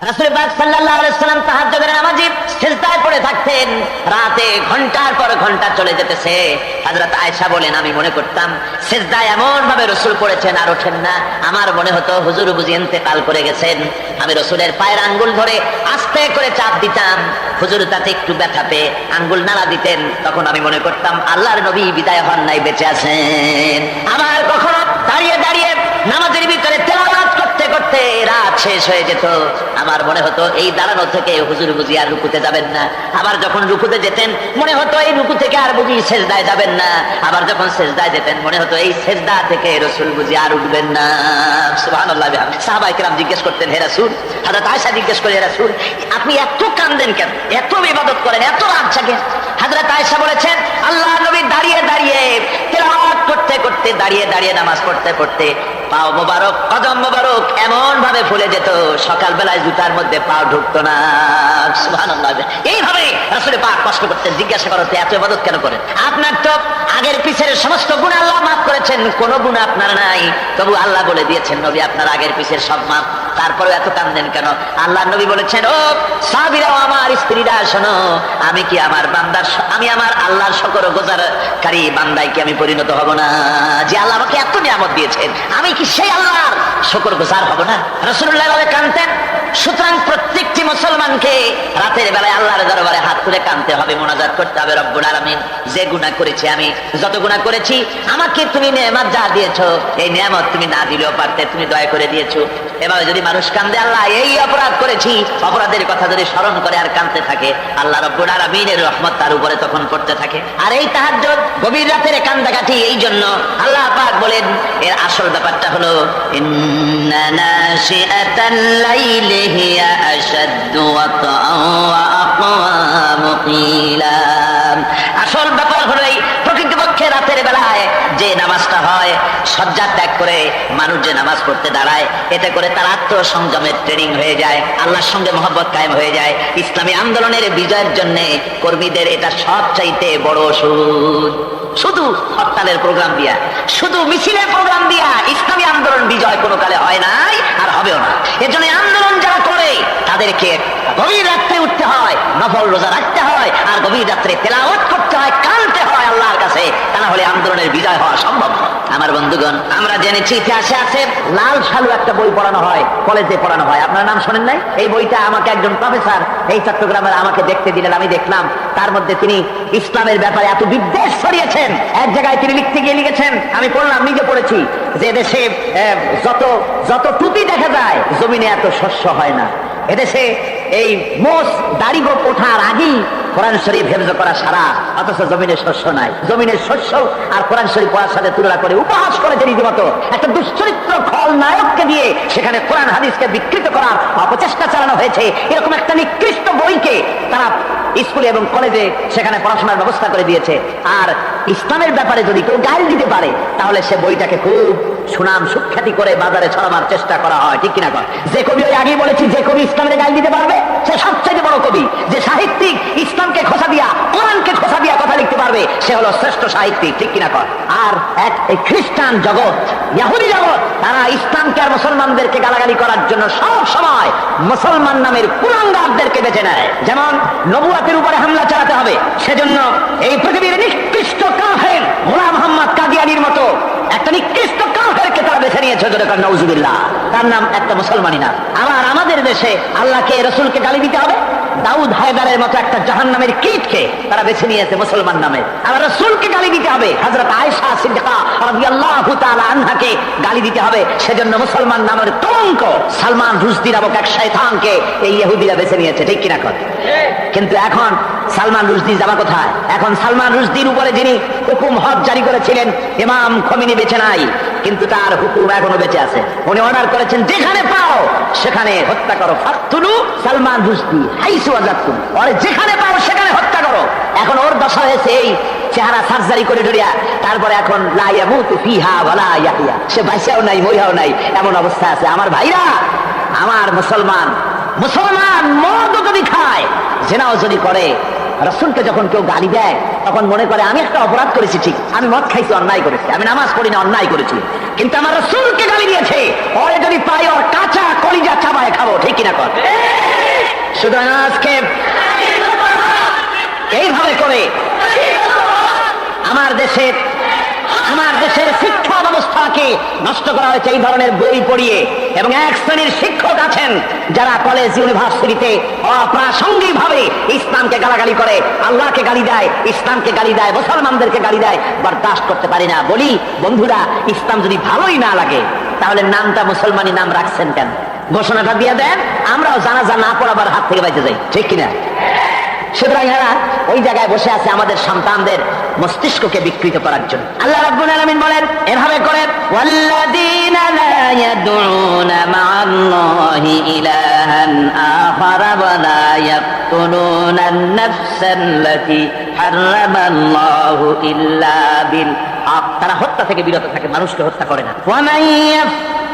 রাসূল পাক সাল্লাল্লাহু আলাইহি ওয়াসাল্লাম তাহাজ্জুদের নামাজে সিজদায় পড়ে থাকতেন, রাতে ঘন্টার পর ঘন্টা চলে যেতেছে। হযরত আয়েশা বলেন, আমি মনে করতাম সিজদায় এমন ভাবে রাসূল পড়েছেন আর ওঠেন না, আমার মনে হতো হুজুর বুঝি ইন্তেকাল করে গেছেন। আমি রাসূলের পায়ের আঙ্গুল ধরে আস্তে করে চাপ দিতাম, হুজুর তাতে একটু ব্যথা পেয়ে আঙ্গুল নাড়া দিতেন, তখন আমি মনে করতাম আল্লাহর নবী বিদায় হন নাই, বেঁচে আছেন। আবার কখনো দাঁড়িয়ে দাঁড়িয়ে নামাজের ভিতরে তেলাওয়াত করতে করতে রাত শেষ হয়ে যেত, আমার মনে হতো এই দাঁড়ানো থেকে হুজুর বুঝি আর রুকুতে যাবেন না। আবার যখন রুকুতে যেতেন মনে হতো এই রুকু থেকে আর বুঝি সেজদায় যাবেন না। আবার যখন সেজদায় যেতেন মনে হতো এই সেজদা থেকে রাসূল বুঝি আর উঠবেন না। সুবহানাল্লাহ। সাহাবায়ে কেরাম জিজ্ঞেস করতেন, হে রাসূল, হযরত আয়েশা জিজ্ঞেস করে, হে রাসূল আপনি এত কাঁদেন কেন, এত ইবাদত করেন, এত রাত জাগেন? হযরত আয়েশা বলেছেন, আল্লাহর নবী দাঁড়িয়ে দাঁড়িয়ে তেলাওয়াত করতে করতে, দাঁড়িয়ে দাঁড়িয়ে নামাজ পড়তে পড়তে পাও মোবারক, কদম মোবারক এমন ভাবে ফুলে যেত, সকালবেলায় জুতার মধ্যে পাও ঢুকতো না। সুবহানাল্লাহ। এইভাবে রাসূল পাক কষ্ট করতেন। জিজ্ঞাসা করতে, এত ইবাদত কেন করেন? আপনার তো আগের পিছের সমস্ত গুনাহ আল্লাহ মাফ করেছেন, কোনো গুনাহ আপনার নাই, তবু আল্লাহ বলে দিয়েছেন নবী আপনার আগের পিছের সব মাফ, তারপরে এত কাঁদেন কেন? আল্লাহ নবী বলেছেন, ও সাহাবীরাও, আমার স্ত্রীরা শোনো, আমি কি আমার বান্দার, আমি আমার আল্লাহর শুকর গুজারকারী বান্দায় কি আমি পরিণত হব না? যে আল্লাহ আমাকে এত নিয়ামত দিয়েছেন, আমি কি সেই আল্লাহর শুকর গুজার হব না? রাসূলুল্লাহ ভাবে কাঁদতেন। সুতরাং প্রত্যেকটি মুসলমানকে রাতের বেলায় আল্লাহর দরবারে হাত তুলে কাঁদতে হবে, মুনাজাত করতে হবে, রব্বুল আলামিন যে গুনাহ করেছি, আমি যত গুনাহ করেছি, আমাকে তুমি নেয়ামত যা দিয়েছো, এই নেয়ামত তুমি না দিলেও পারতে, তুমি দয়া করে দিয়েছো। এভাবে যদি মানুষ কান্দে, আল্লাহ এই অপরাধ করেছি, অপরাধের কথা যদি স্মরণ করে আর কাঁদতে থাকে, আল্লাহ রব্বুল আলামিনের রহমত তার উপরে তখন পড়তে থাকে। আর এই তাহাজ্জুদ গভীর রাতের কান্দাকাটি, এই জন্য আল্লাহ পাক বলেন, এর আসল ব্যাপারটা হলো ইন্না নাশিআতাল লাইলি হিয়া আশাদ্দু ওয়াতআন ওয়া আকওয়ামু কিলা। আসল ব্যাপার হলো এই প্রকৃতপক্ষে রাতের বেলায় যে নামাজটা হয়, শয্যা ত্যাগ করে মানুষ যে নামাজ পড়তে দাঁড়ায়, এতে করে তার আত্মসংযমের ট্রেনিং হয়ে যায়, আল্লাহর সঙ্গে মহব্বত কায়েম হয়ে যায়। ইসলামী আন্দোলনের বিজয়ের জন্য কর্মীদের এটা সবচাইতে বড় ওষুধ। শুধু হরতালের প্রোগ্রাম দিয়া, শুধু মিছিলের প্রোগ্রাম দিয়া ইসলামী আন্দোলন বিজয় কোনো কালে হয় নাই আর হবেও না। এর জন্য আন্দোলন যারা করে তাদেরকে গভীর রাত্রে উঠতে হয়, নফল রোজা রাখতে হয়, আর গভীর রাত্রে তেলাওয়াত করতে হয়, কাঁদতে হয় আল্লাহর কাছে, তা না হলে আন্দোলনের বিজয় হওয়া সম্ভব নয়। আমার বন্ধুগণ, আমরা জেনেছি ইতিহাসে আছে লাল সালু একটা বই পড়ানো হয়, কলেজে পড়ানো হয়, আপনার নাম শোনেন নাই? এই বইটা আমাকে একজন প্রফেসর এই চট্টগ্রামের আমাকে দেখতে দিলেন, আমি দেখলাম। তার মধ্যে তিনি ইসলামের ব্যাপারে এত বিদ্বেষ ছড়িয়েছেন, এক জায়গায় তিনি লিখতে গিয়ে লিখেছেন, আমি পড়লাম, নিজে পড়েছি, যে দেশে যত টুপি দেখা যায় জমিনে এত শস্য হয় না। এদেশে এই মোষ দাড়ি গোপ ওঠার আগেই কোরআন শরীফ হেফজ করা সারা, অথচ জমিনের শস্য নাই। জমিনের শস্য আর কোরআন শরীফ পড়ার সাথে তুলনা করে উপহাস করেছে রীতিমতো। একটা দুশ্চরিত্র খলনায়ককে দিয়ে সেখানে কোরআন হাদিসকে বিকৃত করার অপচেষ্টা চালানো হয়েছে। এরকম একটা নিকৃষ্ট বইকে তারা স্কুলে এবং কলেজে সেখানে পড়াশোনার ব্যবস্থা করে দিয়েছে। আর ইসলামের ব্যাপারে যদি কেউ গালি দিতে পারে, তাহলে সে বইটাকে খুব সুনাম সুখ্যাতি করে বাজারে ছড়াবার চেষ্টা করা হয়, ঠিক কিনা? যে কবি, ওই আগেই বলেছি, যে কবি ইসলামের গালি দিতে পারবে সে সবচেয়ে বড় কবি। যে সাহিত্যিক ইসলামকে খোঁচা দিয়া, কোরআনকে খোঁচা দিয়া কথা লিখতে পারবে, সে হলো শ্রেষ্ঠ সাহিত্যিক, ঠিক কিনা? আর এই খ্রিস্টান জগৎ, ইহুদি জগৎ, তারা ইসলামকে আর মুসলমানদেরকে গালাগালি করার জন্য সব সময় মুসলমান নামের কুলাঙ্গারদেরকে বেছে নেয়। যেমন নবুয়াতের উপরে হামলা চালাতে হবে, সেজন্য এই পৃথিবীর নিকৃষ্ট কাফের গোলাম মোহাম্মদ কাদিয়ানির মতো একটা নিকৃষ্ট কাফেরকে তারা বেছে নিয়েছে, যেটা নাউজুবিল্লাহ, তার নাম একটা মুসলমানই না। আবার আমাদের দেশে আল্লাহকে, রাসূলকে গালি দিতে হবে, দাউদ হায়দারের মতো একটা জাহান্নামের কীটকে তারা বেছে নিয়েছে মুসলমান নামে। আবার রাসূলকে গালি দিতে হবে, হযরত আয়েশা সিদ্দিকা রাদিয়াল্লাহু তাআলা আনহাকে গালি দিতে হবে, সেজন্য মুসলমান নামের কলঙ্ক সালমান রুশদি নামক এক শয়তানকে এই ইহুদিরা বেছে নিয়েছে, ঠিক কিনা? কিন্তু এখন সালমান রুশদি যাবা কোথায়? এখন সালমান রুশদির উপরে যিনি হুকুম হজ জারি করেছিলেন ইমাম খোমেনি বেঁচে নাই, কিন্তু তার হুকুম এখনো বেঁচে আছে। উনি অর্ডার করেছেন, যেখানে পাও সেখানে হত্যা করো, ফাকতুলু সালমান রুশদি হাইসু ওয়াজাদতুম, আর যেখানে পাও সেখানে হত্যা করো। এখন ওর দশা হয়েছে এই চেহারা সার্জারি করে ধরিয়া, তারপরে এখন লা ইয়ামুতু ফিহা ওয়ালা ইয়াহইয়া, সে বাঁচাও নাই মরিয়াও নাই, এমন অবস্থা আছে। আমার ভাইরা, আমার মুসলমান মদ যদি খায়, জিনাও যদি করে, রাসূলকে যখন কেউ গালি দেয় তখন মনে করে আমি একটা অপরাধ করেছি, ঠিক, আমি মদ খাইছি, অন্যায় করেছি, আমি নামাজ পড়ি না, অন্যায় করেছি, কিন্তু আমার রাসূলকে গালি দিয়েছে, ওরে যদি পাই ওর কাঁচা কলিজা চাবায় খাবো, ঠিক কিনা? সুতরাং আজকে এইভাবে করে আমার দেশের শিক্ষা ব্যবস্থাকে নষ্ট করা হয়েছে এই ধরনের বই পড়িয়ে। এবং এক শ্রেণীর শিক্ষক আছেন যারা কলেজ ইউনিভার্সিটিতে অপ্রাসঙ্গিক ভাবে ইসলামকে গালাগালি করে, আল্লাহকে গালি দেয়, ইসলামকে গালি দেয়, মুসলমানদেরকে গালি দেয়। বরদাস্ত করতে পারি না। বলি বন্ধুরা, ইসলাম যদি ভালোই না লাগে তাহলে নামটা মুসলমানি নাম রাখছেন কেন? ঘোষণাটা দিয়ে দেন, আমরাও জানাজা না পড়াবার হাত থেকে বাইতে যাই, ঠিক কিনা? সুতরাং এরা ওই জায়গায় বসে আছে আমাদের সন্তানদের মস্তিষ্ককে বিকৃত করার জন্য। আল্লাহ রাব্বুল আলামিন বলেন এভাবে করে, ওয়াল্লাযীনা লা ইয়াদউনা মা'আল্লাহি ইলাহান আখারা ওয়া লা ইয়াকতুলুনা আন-নাফসাল্লাতী হারামাল্লাহু ইল্লা বিল হক। তারা হত্যা থেকে বিরত থাকে, মানুষকে হত্যা করে না।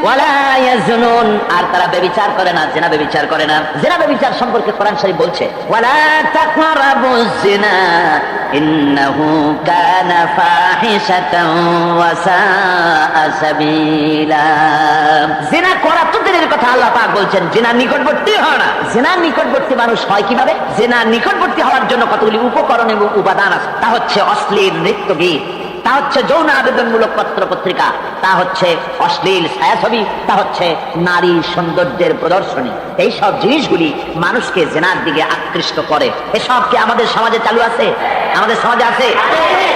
ওয়ালা ইয়াজনুন, আর তারা ব্যভিচার করে না, জিনা ব্যভিচার করে না। জিনা ব্যভিচার সম্পর্কে কোরআন শরীফ বলছে, ওয়ালা তাকরাবুজ জিনা ইন্নাহু কানা ফাহিশাতান ওয়া সাআ সাবিলা। জিনা করা তো দূরের কথা, আল্লাহ পাক বলছেন জিনা নিকটবর্তী হয় না। জিনা নিকটবর্তী মানুষ হয় কিভাবে? জিনা নিকটবর্তী হওয়ার জন্য কতগুলি উপকরণ এবং উপাদান আছে। তা হচ্ছে অশ্লীল নৃত্য গীত, তা হচ্ছে যৌন আবেদনমূলক পত্র পত্রিকা, তা হচ্ছে অশ্লীল ছায়াছবি, তা হচ্ছে নারী সৌন্দর্যের প্রদর্শনী। এইসব জিনিসগুলি মানুষকে জেনার দিকে আকৃষ্ট করে। এসব কি আমাদের সমাজে চালু আছে? আমাদের সমাজে আছে।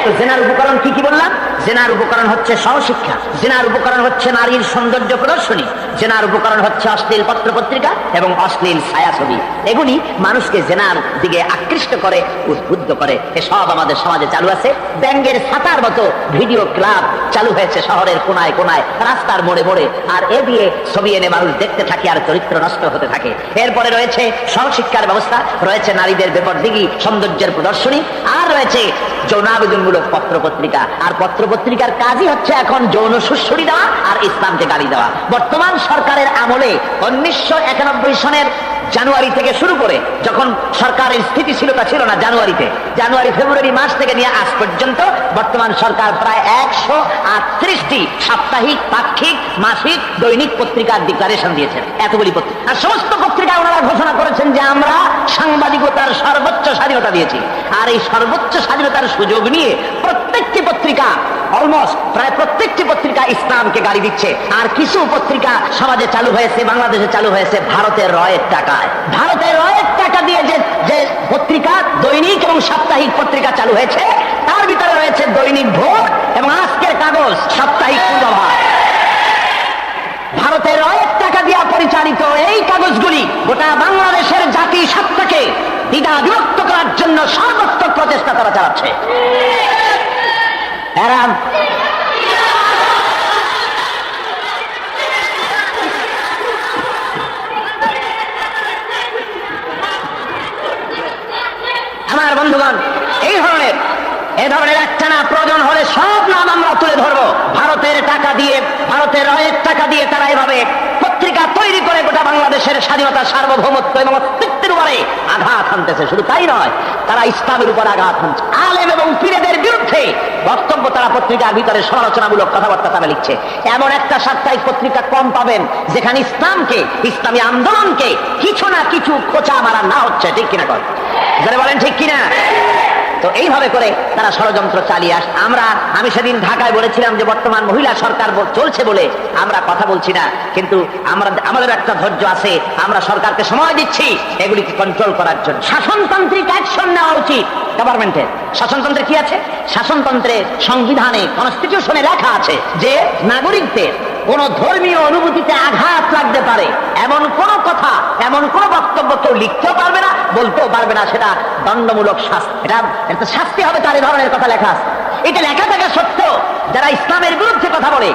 তো জেনার উপকরণ কি কি বললাম? জেনার উপকরণ হচ্ছে সহশিক্ষা, জেনার উপকরণ হচ্ছে নারীর সৌন্দর্য প্রদর্শনী, জেনার উপকরণ হচ্ছে অশ্লীল পত্র পত্রিকা এবং অশ্লীল ছায়াছবি। এগুলি মানুষকে জেনার দিকে আকৃষ্ট করে, উদ্বুদ্ধ করে। এসব আমাদের সমাজে চালু আছে। ব্যাঙ্গের ছাতার মতো ভিডিও ক্লাব চালু হয়েছে শহরের কোনায় কোনায়, রাস্তার মোড়ে মোড়ে। আর এ দিয়ে ছবি এনে মানুষ দেখতে থাকে আর চরিত্র নষ্ট হতে থাকে। এরপরে রয়েছে সহশিক্ষার ব্যবস্থা, রয়েছে নারীদের বেপরদিগি সৌন্দর্যের প্রদর্শনী, আর রয়েছে যৌনাবেদনমূলক পত্র পত্রিকা। আর পত্র পত্রিকার কাজই হচ্ছে এখন যৌন সুশ্রুতি দেওয়া আর ইসলামকে গালি দেওয়া। বর্তমান সরকারের আমলে 1991 সনের জানুয়ারি থেকে শুরু করে, যখন সরকারের স্থিতিশীলতা ছিল না, জানুয়ারি ফেব্রুয়ারি মাস থেকে নিয়ে আজ পর্যন্ত বর্তমান সরকার প্রায় 138টি সাপ্তাহিক, পাক্ষিক, মাসিক, দৈনিক পত্রিকার ডিক্লারেশন দিয়েছেন। এতগুলি পত্রিকা, আর সমস্ত পত্রিকায় ওনারা ঘোষণা করেছেন যে আমরা সাংবাদিকতার সর্বোচ্চ স্বাধীনতা দিয়েছি। আর এই সর্বোচ্চ স্বাধীনতার সুযোগ নিয়ে প্রত্যেকটি পত্রিকা, অলমোস্ট প্রায় প্রত্যেকটি পত্রিকা ইসলামকে গালি দিচ্ছে। আর কিছু পত্রিকা সমাজে চালু হয়েছে, বাংলাদেশে চালু হয়েছে ভারতের রয়ের টাকায়। ভারতের রয়ের টাকা দিয়ে যে পত্রিকা, দৈনিক এবং সাপ্তাহিক পত্রিকা চালু হয়েছে, তার ভিতরে রয়েছে দৈনিক ভোর এবং আজকের কাগজ, সাপ্তাহিক পূর্বাভাস। ভারতের রয়ের টাকা দিয়ে পরিচালিত এই কাগজগুলি গোটা বাংলাদেশের জাতি সত্তাকে দ্বিধা বিভক্ত করার জন্য সর্বাত্মক প্রচেষ্টা তারা চালাচ্ছে। আমার বন্ধুগণ, এই ধরনের একটানা প্রয়োজন হলে সব নাম আমরা তুলে ধরবো। ভারতের রয়ের টাকা দিয়ে তারা এভাবে পত্রিকা তৈরি করে গোটা বাংলাদেশের স্বাধীনতা, সার্বভৌমত্ব এবং অস্তিত্বের উপরে আঘাত হানতেছে। শুধু তাই নয়, তারা ইসলামের উপর আঘাত হানছে। আলেম এবং পীরদের বিরুদ্ধে বক্তব্য তারা পত্রিকার ভিতরে সমালোচনামূলক কথাবার্তা তারা লিখছে। এমন একটা সাপ্তাহিক পত্রিকা কম পাবেন যেখানে ইসলামকে, ইসলামী আন্দোলনকে কিছু না কিছু খোঁচা মারা না হচ্ছে, ঠিক কিনা? যারা বলেন ঠিক কিনা? তো এইভাবে করে তারা ষড়যন্ত্র চালিয়ে আস। আমি সেদিন ঢাকায় বলেছিলাম যে বর্তমান মহিলা সরকার চলছে বলে আমরা কথা বলছি না, কিন্তু আমাদের একটা ধৈর্য আছে। আমরা সরকারকে সময় দিচ্ছি এগুলিকে কন্ট্রোল করার জন্য। শাসনতান্ত্রিক অ্যাকশন নেওয়া উচিত গভর্নমেন্টের। শাসনতন্ত্রে কি আছে? শাসনতন্ত্রে, সংবিধানে, কনস্টিটিউশনে লেখা আছে যে নাগরিকদের কোন ধর্মীয় অনুভূতিতে আঘাত লাগতে পারে এমন কোন কথা, এমন কোন বক্তব্য কেউ লিখতেও পারবে না, বলতেও পারবে না। সেটা দণ্ডমূলক শাস্তি, এটা শাস্তি হবে। তার এই ধরনের কথা লেখা আছে। এটা লেখা থাকা সত্ত্বেও যারা ইসলামের বিরুদ্ধে কথা বলে,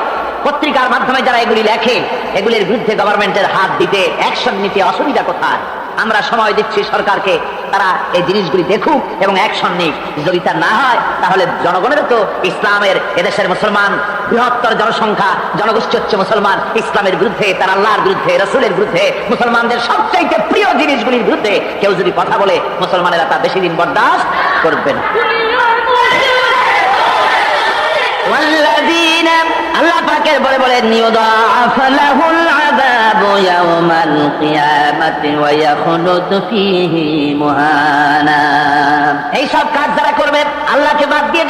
পত্রিকার মাধ্যমে যারা এগুলি লেখে, এগুলির বিরুদ্ধে গভর্নমেন্টের হাত দিতে, অ্যাকশন নিতে অসুবিধা কোথায়? আমরা সময় দিচ্ছি সরকারকে, তারা এই জিনিসগুলি দেখুক এবং অ্যাকশন নিক। যদি তা না হয় তাহলে জনগণের তো ইসলামের, এদেশের মুসলমান বৃহত্তর জনসংখ্যা, জনগোষ্ঠী হচ্ছে মুসলমান। ইসলামের বিরুদ্ধে, তার আল্লাহর বিরুদ্ধে, রাসূলের বিরুদ্ধে, মুসলমানদের সবচাইতে প্রিয় জিনিসগুলির বিরুদ্ধে কেউ যদি কথা বলে, মুসলমানেরা তা বেশি দিন বরদাস্ত করবে না। আল্লাহ পাকের বলে বলেন, ইউদাআফ লাহুল আযাব يوم القيامة ويخلد فيه مهانا। এই সব কাজ যারা করবে আল্লাহকে বাদ দিয়ে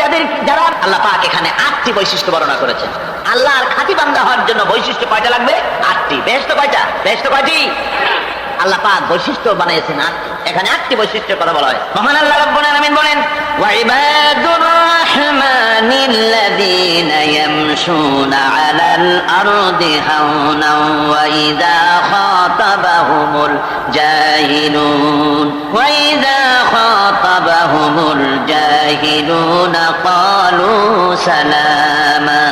যারা আল্লাহ পাক এখানে 8টি বৈশিষ্ট্য বর্ণনা করেছেন। আল্লাহর খাঁটি বান্দা হওয়ার জন্য বৈশিষ্ট্য কয়টা লাগবে? 8টি। বেহেশত কয়টা? বেহেশত কয়টি? আল্লাহ পাক বৈশিষ্ট্য বানিয়েছেন 8টি। এখানে 8টি বৈশিষ্ট্যের কথা বলা হয়। মহান আল্লাহ রাব্বুল আলামিন বলেন, ওয়া ইবাদুর রাহমানিল্লাযীনা ইয়ামশুনা আলাল আরদি হাওনা ওয়া ইযা খাতাবাহুমুল জাহিলুনা ক্বালু সালামা।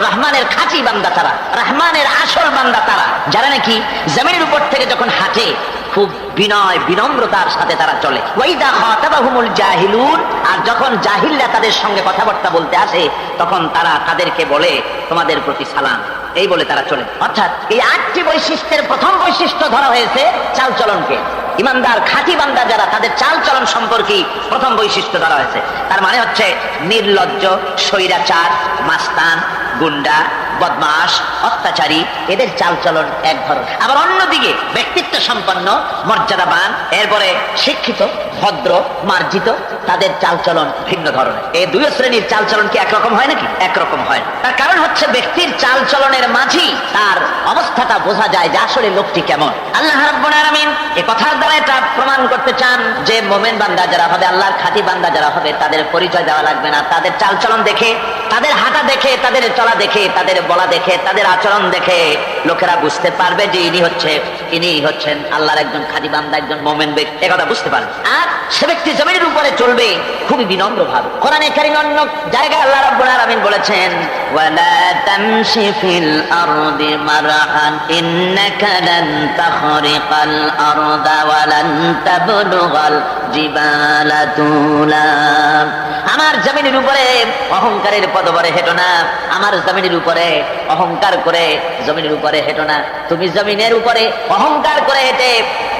রহমানের খাঁটি বান্দা তারা, রহমানের আসল বান্দা তারা যারা নাকি জমিনের উপর থেকে যখন হাঁটে খুব বিনয় বিনম্রতার সাথে তারা চলে। ওয়াইদা খাতাবাহুমুল জাহিলুন, আর যখন জাহিলরা তাদের সঙ্গে কথাবার্তা বলতে আসে তখন তারা তাদেরকে বলে তোমাদের প্রতি সালাম, এই বলে তারা চলে। অর্থাৎ এই 8টি বৈশিষ্ট্যের প্রথম বৈশিষ্ট্য ধরা হয়েছে চালচলনকে। ইমানদার খাঁটি বান্দা যারা তাদের চালচলন সম্পর্কে প্রথম বৈশিষ্ট্য ধরা হয়েছে। তার মানে হচ্ছে নির্লজ্জ, স্বৈরাচার, মাস্তান, গুন্ডা, বদমাশ, অত্যাচারী, এদের চালচলন এক ধরনের। আবার অন্যদিকে ব্যক্তিত্ব সম্পন্ন, মর্যাদাবান, এরপরে শিক্ষিত, ভদ্র, মার্জিত, তাদের চালচলন ভিন্ন ধরনের। এই দুই শ্রেণীর চালচলন কি একরকম হয় নাকি? একরকম হয়। তার কারণ হচ্ছে ব্যক্তির চালচলনের মাঝেই তার অবস্থাটা বোঝা যায় যে আসলে লোকটি কেমন। আল্লাহ রাব্বুল আলামিন এই কথার দ্বারা এটা প্রমাণ করতে চান যে মুমিন বান্দা যারা হবে, আল্লাহর খাঁটি বান্দা যারা হবে, তাদের পরিচয় দেওয়া লাগবে না। তাদের চালচলন দেখে, তাদের হাঁটা দেখে, তাদের চলা দেখে, তাদের বলা দেখে, তাদের আচরণ দেখে লোকেরা বুঝতে পারবে যে ইনি হচ্ছেন আল্লাহর একজন খাঁটি বান্দা, একজন মুমিন ব্যক্তি, একথা বুঝতে পারবে। আর সে ব্যক্তি জমিনের উপরে চলবে খুবই বিনম্র ভাবে। কোরআনে কারীমে অন্য জায়গায় আল্লাহ রাব্বুল আলামিন বলেছেন, ওয়ালা তামশি ফিল আরদি মারহান ইন্নাকা লান তাখরিকাল আরদা ওয়া লান তাবলুগাল জিবালা তুলা। আমার জমিনের উপরে অহংকারের পদবরে হেঁটো না, আমার জমিনের উপরে অহংকার করে জমিনের উপরে হেঁটো না। তুমি জমিনের উপরে অহংকার করে হেঁটে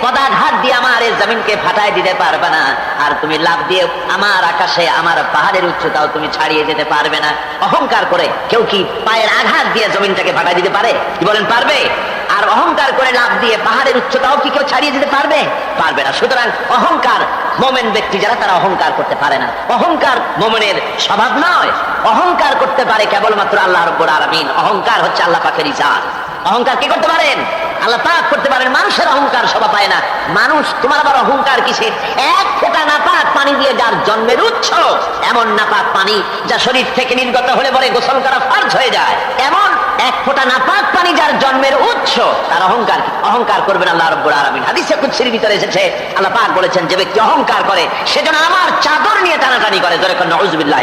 পদাঘাত দিয়ে আমার এই জমিনকে ফাটায় দিতে পারবে না। আর তুমি লাফ দিয়ে আমার আকাশে, আমার পাহাড়ের উচ্চতাও তুমি ছাড়িয়ে যেতে পারবে না। অহংকার করে কেউ কি পায়ের আঘাত দিয়ে জমিনটাকে ফাটাই দিতে পারে? কি বলেন, পারবে? আর অহংকার করে লাফ দিয়ে পাহাড়ের উচ্চতাও কি কেউ ছাড়িয়ে দিতে পারবে? পারবে না। সুতরাং অহংকার, মুমিন ব্যক্তি যারা তারা অহংকার করতে পারে না। অহংকার মুমিনের স্বভাব নয়। অহংকার করতে পারে কেবলমাত্র আল্লাহ রাব্বুল আলামিন। অহংকার হচ্ছে আল্লাহ পাকের ইজাত। অহংকার কি করতে পারেন? আল্লাহ পাক করতে পারেন। মানুষের অহংকার শোভা পায় না। মানুষ, তোমার আবার অহংকার কিসে? এক ফোঁটা নাপাক পানি দিয়ে যার জন্মের উৎস, এমন নাপাক পানি যা শরীর থেকে নির্গত হলে বলে গোসল করা ফরজ হয়ে যায়, এমন এক ফোঁটা নাপাক পানি যার জন্মের উৎস, তার অহংকার অহংকার করবেন আল্লাহ রাব্বুল আলামিন। হাদিসে কুদসির ভিতরে এসেছে, আল্লাহ পাক বলেছেন যে ব্যক্তি অহংকার করে সেজন্য আমার চাদর নিয়ে টানাটানি করে। জোরে করে নাউযুবিল্লাহ।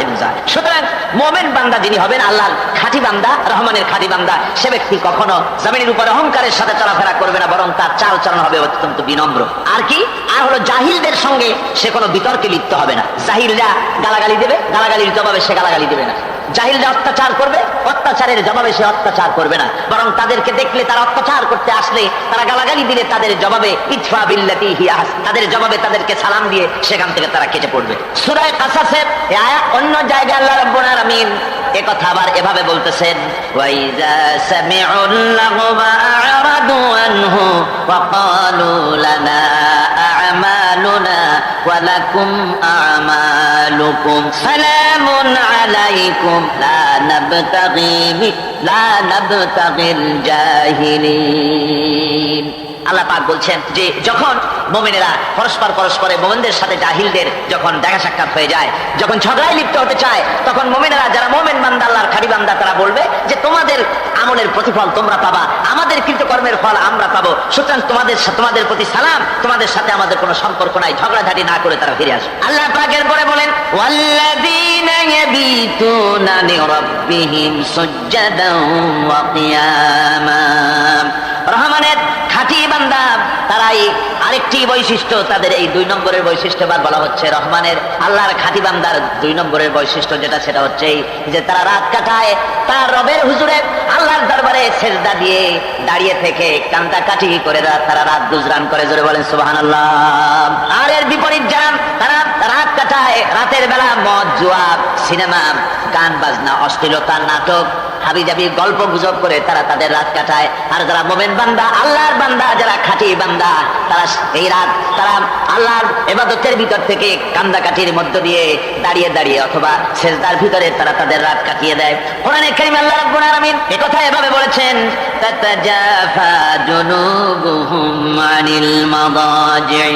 সুতরাং মুমিন বান্দা যিনি হবেন, আল্লাহর খাঁটি বান্দা, রহমানের খাঁটি বান্দা, সে ব্যক্তি কখনো জমিনের উপর অহংকারের সাথে চলাফেরা করবে না, বরং তার চালচলন হবে অত্যন্ত বিনম্র। আর কি? আর হলো জাহিলদের সঙ্গে সে কোনো বিতর্কে লিপ্ত হবে না। জাহিলরা গালাগালি দেবে, গালাগালির জবাবে সে গালাগালি দেবে না। জাহিলরা অত্যাচার করবে, অত্যাচারের জবাবে সে অত্যাচার করবে না, বরং তাদেরকে দেখলে, তারা অত্যাচার করতে আসলে, তারা গালাগালি দিলে তাদের জবাবে ইদফা বিল্লাতি হিয়া আহসান, তাদের জবাবে তাদেরকে সালাম দিয়ে সেখান থেকে তারা কেটে পড়বে। সূরা কাসাসের অন্য জায়গায় আল্লাহ রাব্বুল আলামিন এ কথা আবার এভাবে বলতেছেন, ওয়াইজা সামিউল লাগওয়া আ'রাদু আনহু ওয়া ক্বালু লানা আ'মালুনা ওয়া লাকুম আ'মালুকুম সালামুন আলাইকুম লা নাবতাগিল জাহিলিন। আল্লাহ পাক বলছেন যে যখন মুমিনেরা পরস্পরে মুমিনদের সাথে জাহিলদের যখন দেখা সাক্ষাৎ হয়ে যায়, যখন ঝগড়ায় লিপ্ত হতে চায়, তখন মুমিনেরা যারা মুমিন বান্দা, আল্লাহর খাঁটি বান্দা, তারা বলবে যে তোমাদের আমলের প্রতিফল তোমরা পাবা, আমাদের কৃতকর্মের ফল আমরা পাবো। সুতরাং তোমাদের প্রতি সালাম, তোমাদের সাথে আমাদের কোনো সম্পর্ক নাই। ঝগড়াঝাটি না করে তারা ফিরে আসে। আল্লাহ পাক এরপরে বলেন, ওয়াল্লাযীনা ইয়াবিতুনা লিরাব্বিহিম সুজদান ওয়া কিয়ামা। রহমানের খাঁটি বান্দা তারাই আরেকটি বৈশিষ্ট্য, তাদের এই 2 নম্বরের বৈশিষ্ট্য বলা হচ্ছে রহমানের, আল্লাহর খাঁটি বান্দার 2 নম্বরের বৈশিষ্ট্য যেটা, সেটা হচ্ছে যে তারা রাত কাটায় তার রবের হুজুরে, আল্লাহর দরবারে সেজদা দিয়ে দাঁড়িয়ে থেকে কান্দাকাটি করে তারা রাত গুজরান করে। জোরে বলেন সুবহানাল্লাহ। আর এর বিপরীত যারা, তারা রাত কাটায় রাতের বেলা মদ, জুয়া, সিনেমা, গান বাজনা, অশ্লীলতা, নাটক, হাবিজাবি গল্প গুজব করে তারা তাদের রাত কাটায়। আর যারা মোমেন বান্দা, আল্লাহর বান্দা, যারা খাঁটি বান্দা, তারা এই রাত তারা আল্লাহর ইবাদতের ভিতর থেকে কান্দাকাটির মধ্য দিয়ে দাঁড়িয়ে দাঁড়িয়ে অথবা সেজদার ভিতরে তারা তাদের রাত কাটিয়ে দেয়। কোরআনে কারীমে আল্লাহ রাব্বুল আলামিন এই কথা এভাবে বলেছেন, তাতাজাফা জুনুবুহুম আনিল মাদাজি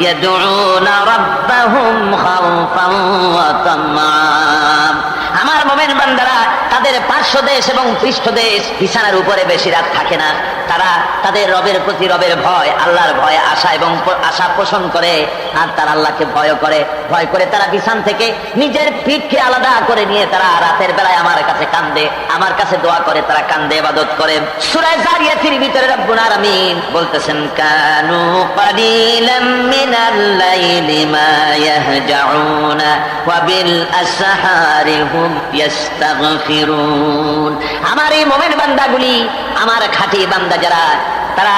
ইয়াদউনা রাব্বাহুম খাওফান ওয়া তামআন। আমার মোমেন বান্দারা তাদের পার্শ্বদেশ এবং পৃষ্ঠদেশ বিছানার উপরে বেশি রাত থাকে না। তারা তাদের রবের প্রতি রবের ভয়, আল্লাহর ভয়, আশা এবং আশা পোষণ করে। আর তারা আল্লাহকে ভয় করে তারা বিছান থেকে নিজের পিঠকে আলাদা করে নিয়ে তারা রাতের বেলায় আমার কাছে কান্দে, আমার কাছে দোয়া করে, তারা কান্দে, ইবাদত করে। সূরা যারিয়াতের ভিতরে রব্বুল আলামিন বলতেছেন, কানু কালিলাম মিনাল লাইলি মা ইয়াহজাউনা ওয়া বিল আসহারি হুম ইস্তাগফিরুন। আমার এই মুমিন বান্দাগুলি, আমার খাঁটি বান্দা যারা, তারা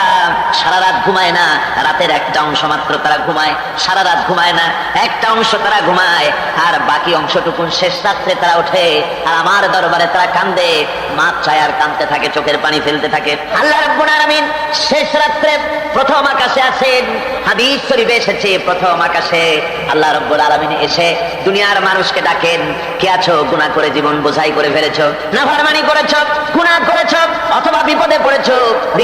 সারা রাত ঘুমায় না, রাতের একটা অংশ মাত্র তারা ঘুমায়, সারা রাত ঘুমায় না, একটা অংশ তারা ঘুমায়, আর বাকি অংশটুকু শেষ রাত্রে তারা ওঠে আর আমার দরবারে তারা কান্দে, মাপ চায় আর কাঁদতে থাকে, চোখের পানি ফেলতে থাকে। আল্লাহ রাব্বুল আলামিন শেষ রাত্রে প্রথম আকাশে আছেন। হাদিস শরীফে এসেছে, প্রথম আকাশে আল্লাহ রাব্বুল আলামিন এসে দুনিয়ার মানুষকে ডাকেন, কে আছো? গুনাহ করে জীবন বোঝাই করে ফেলেছো, নাফরমানি করেছো, গুনাহ করেছো, অথবা বিপদে পড়েছো,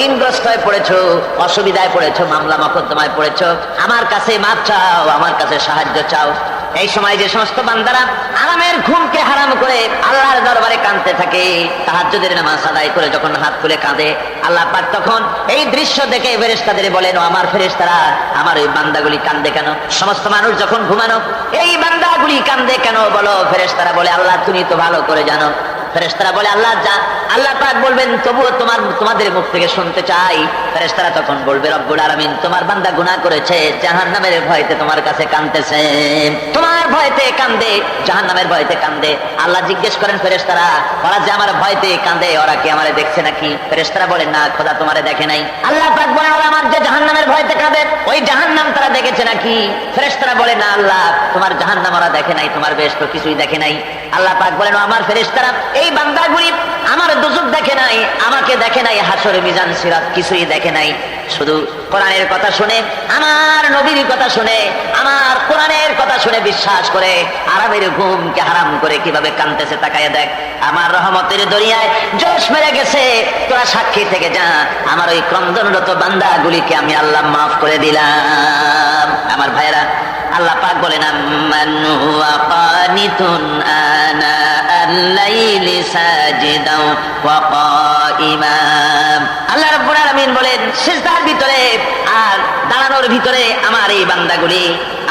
ঋণগ্রস্ত হয়ে পড়েছো, অসুবিধায় পড়েছো, মামলা মকদ্দমায় পড়েছো, আমার কাছে মাপ চাও, আমার কাছে সাহায্য চাও। এই সময় যে সমস্ত বান্দারা আরামের ঘুমকে হারাম করে আল্লাহর দরবারে কাঁদতে থাকে, তাহাজ্জুদের নামাজ আদায় করে যখন হাত তুলে কাঁদে, আল্লাহ পাক তখন এই দৃশ্য দেখে ফেরেশতাদের বলেন, ও আমার ফেরেশতারা, আমার ওই বান্দাগুলি কাঁদে কেন? সমস্ত মানুষ যখন ঘুমানো, এই বান্দাগুলি কাঁদে কেন বলো? ফেরেশতারা বলে, আল্লাহ তুমি তো ভালো করে জানো। ফেরেশতারা বলে, আল্লাহ আল্লাহ পাক বলবেন, তবুও তোমাদের মুখ থেকে শুনতে চাই। ফেরেশতারা তখন বলবে, রব্বুল আলামিন তোমার বান্দা গুনাহ করেছে, জাহান্নামের ভয়তে তোমার কাছে কাঁদতেছে, তোমার ভয়তে কাঁদে, জাহান্নামের ভয়তে কাঁদে। আল্লাহ জিজ্ঞেস করেন, ফেরেশতারা, ওরা যে আমার ভয়তে কাঁদে, ওরা কি আমারে দেখছে নাকি? ফেরেশতারা বলেন, না খোদা তোমারে দেখে নাই। আল্লাহ পাক বলেন, ওরা আমার যে জাহান্নামের ভয়তে কাঁদে, ওই জাহান্নাম তারা দেখেছে নাকি? ফেরেশতারা বলে, না আল্লাহ, তোমার জাহান্নাম ওরা দেখে নাই, তোমার বেহেশত কিছুই দেখে নাই। আল্লাহ পাক বলেন, আমার ফেরেশতারা, এই বান্দাগুলি আমার দুজক দেখে নাই, আমাকে দেখে নাই, হাসর মিজান সিরাত কিছুই দেখে নাই, শুধু কোরআনের কথা শুনে, আমার নবীর কথা শুনে, আমার কোরআনের কথা শুনে বিশ্বাস করে আরামের ঘুমকে হারাম করে কিভাবে কাঁদতেছে তাকায় দেখ। আমার রহমতের দরিয়ায় জোশ মেরে গেছে, তোরা সাক্ষী থেকে যা, আমার ওই ক্রন্দনরত বান্দাগুলিকে আমি আল্লাহ মাফ করে দিলাম। আমার ভাইরা, আল্লাহ পাক বলেন, আম্মান হুয়া কানিতুন আনা আল-লাইলি সাজিদাও ওয়া কাইমা। আল্লাহ রাব্বুল আলামিন বলেন, সিজদার ভিতরে আর দাঁড়ানোর ভিতরে আমার এই বান্দাগুলি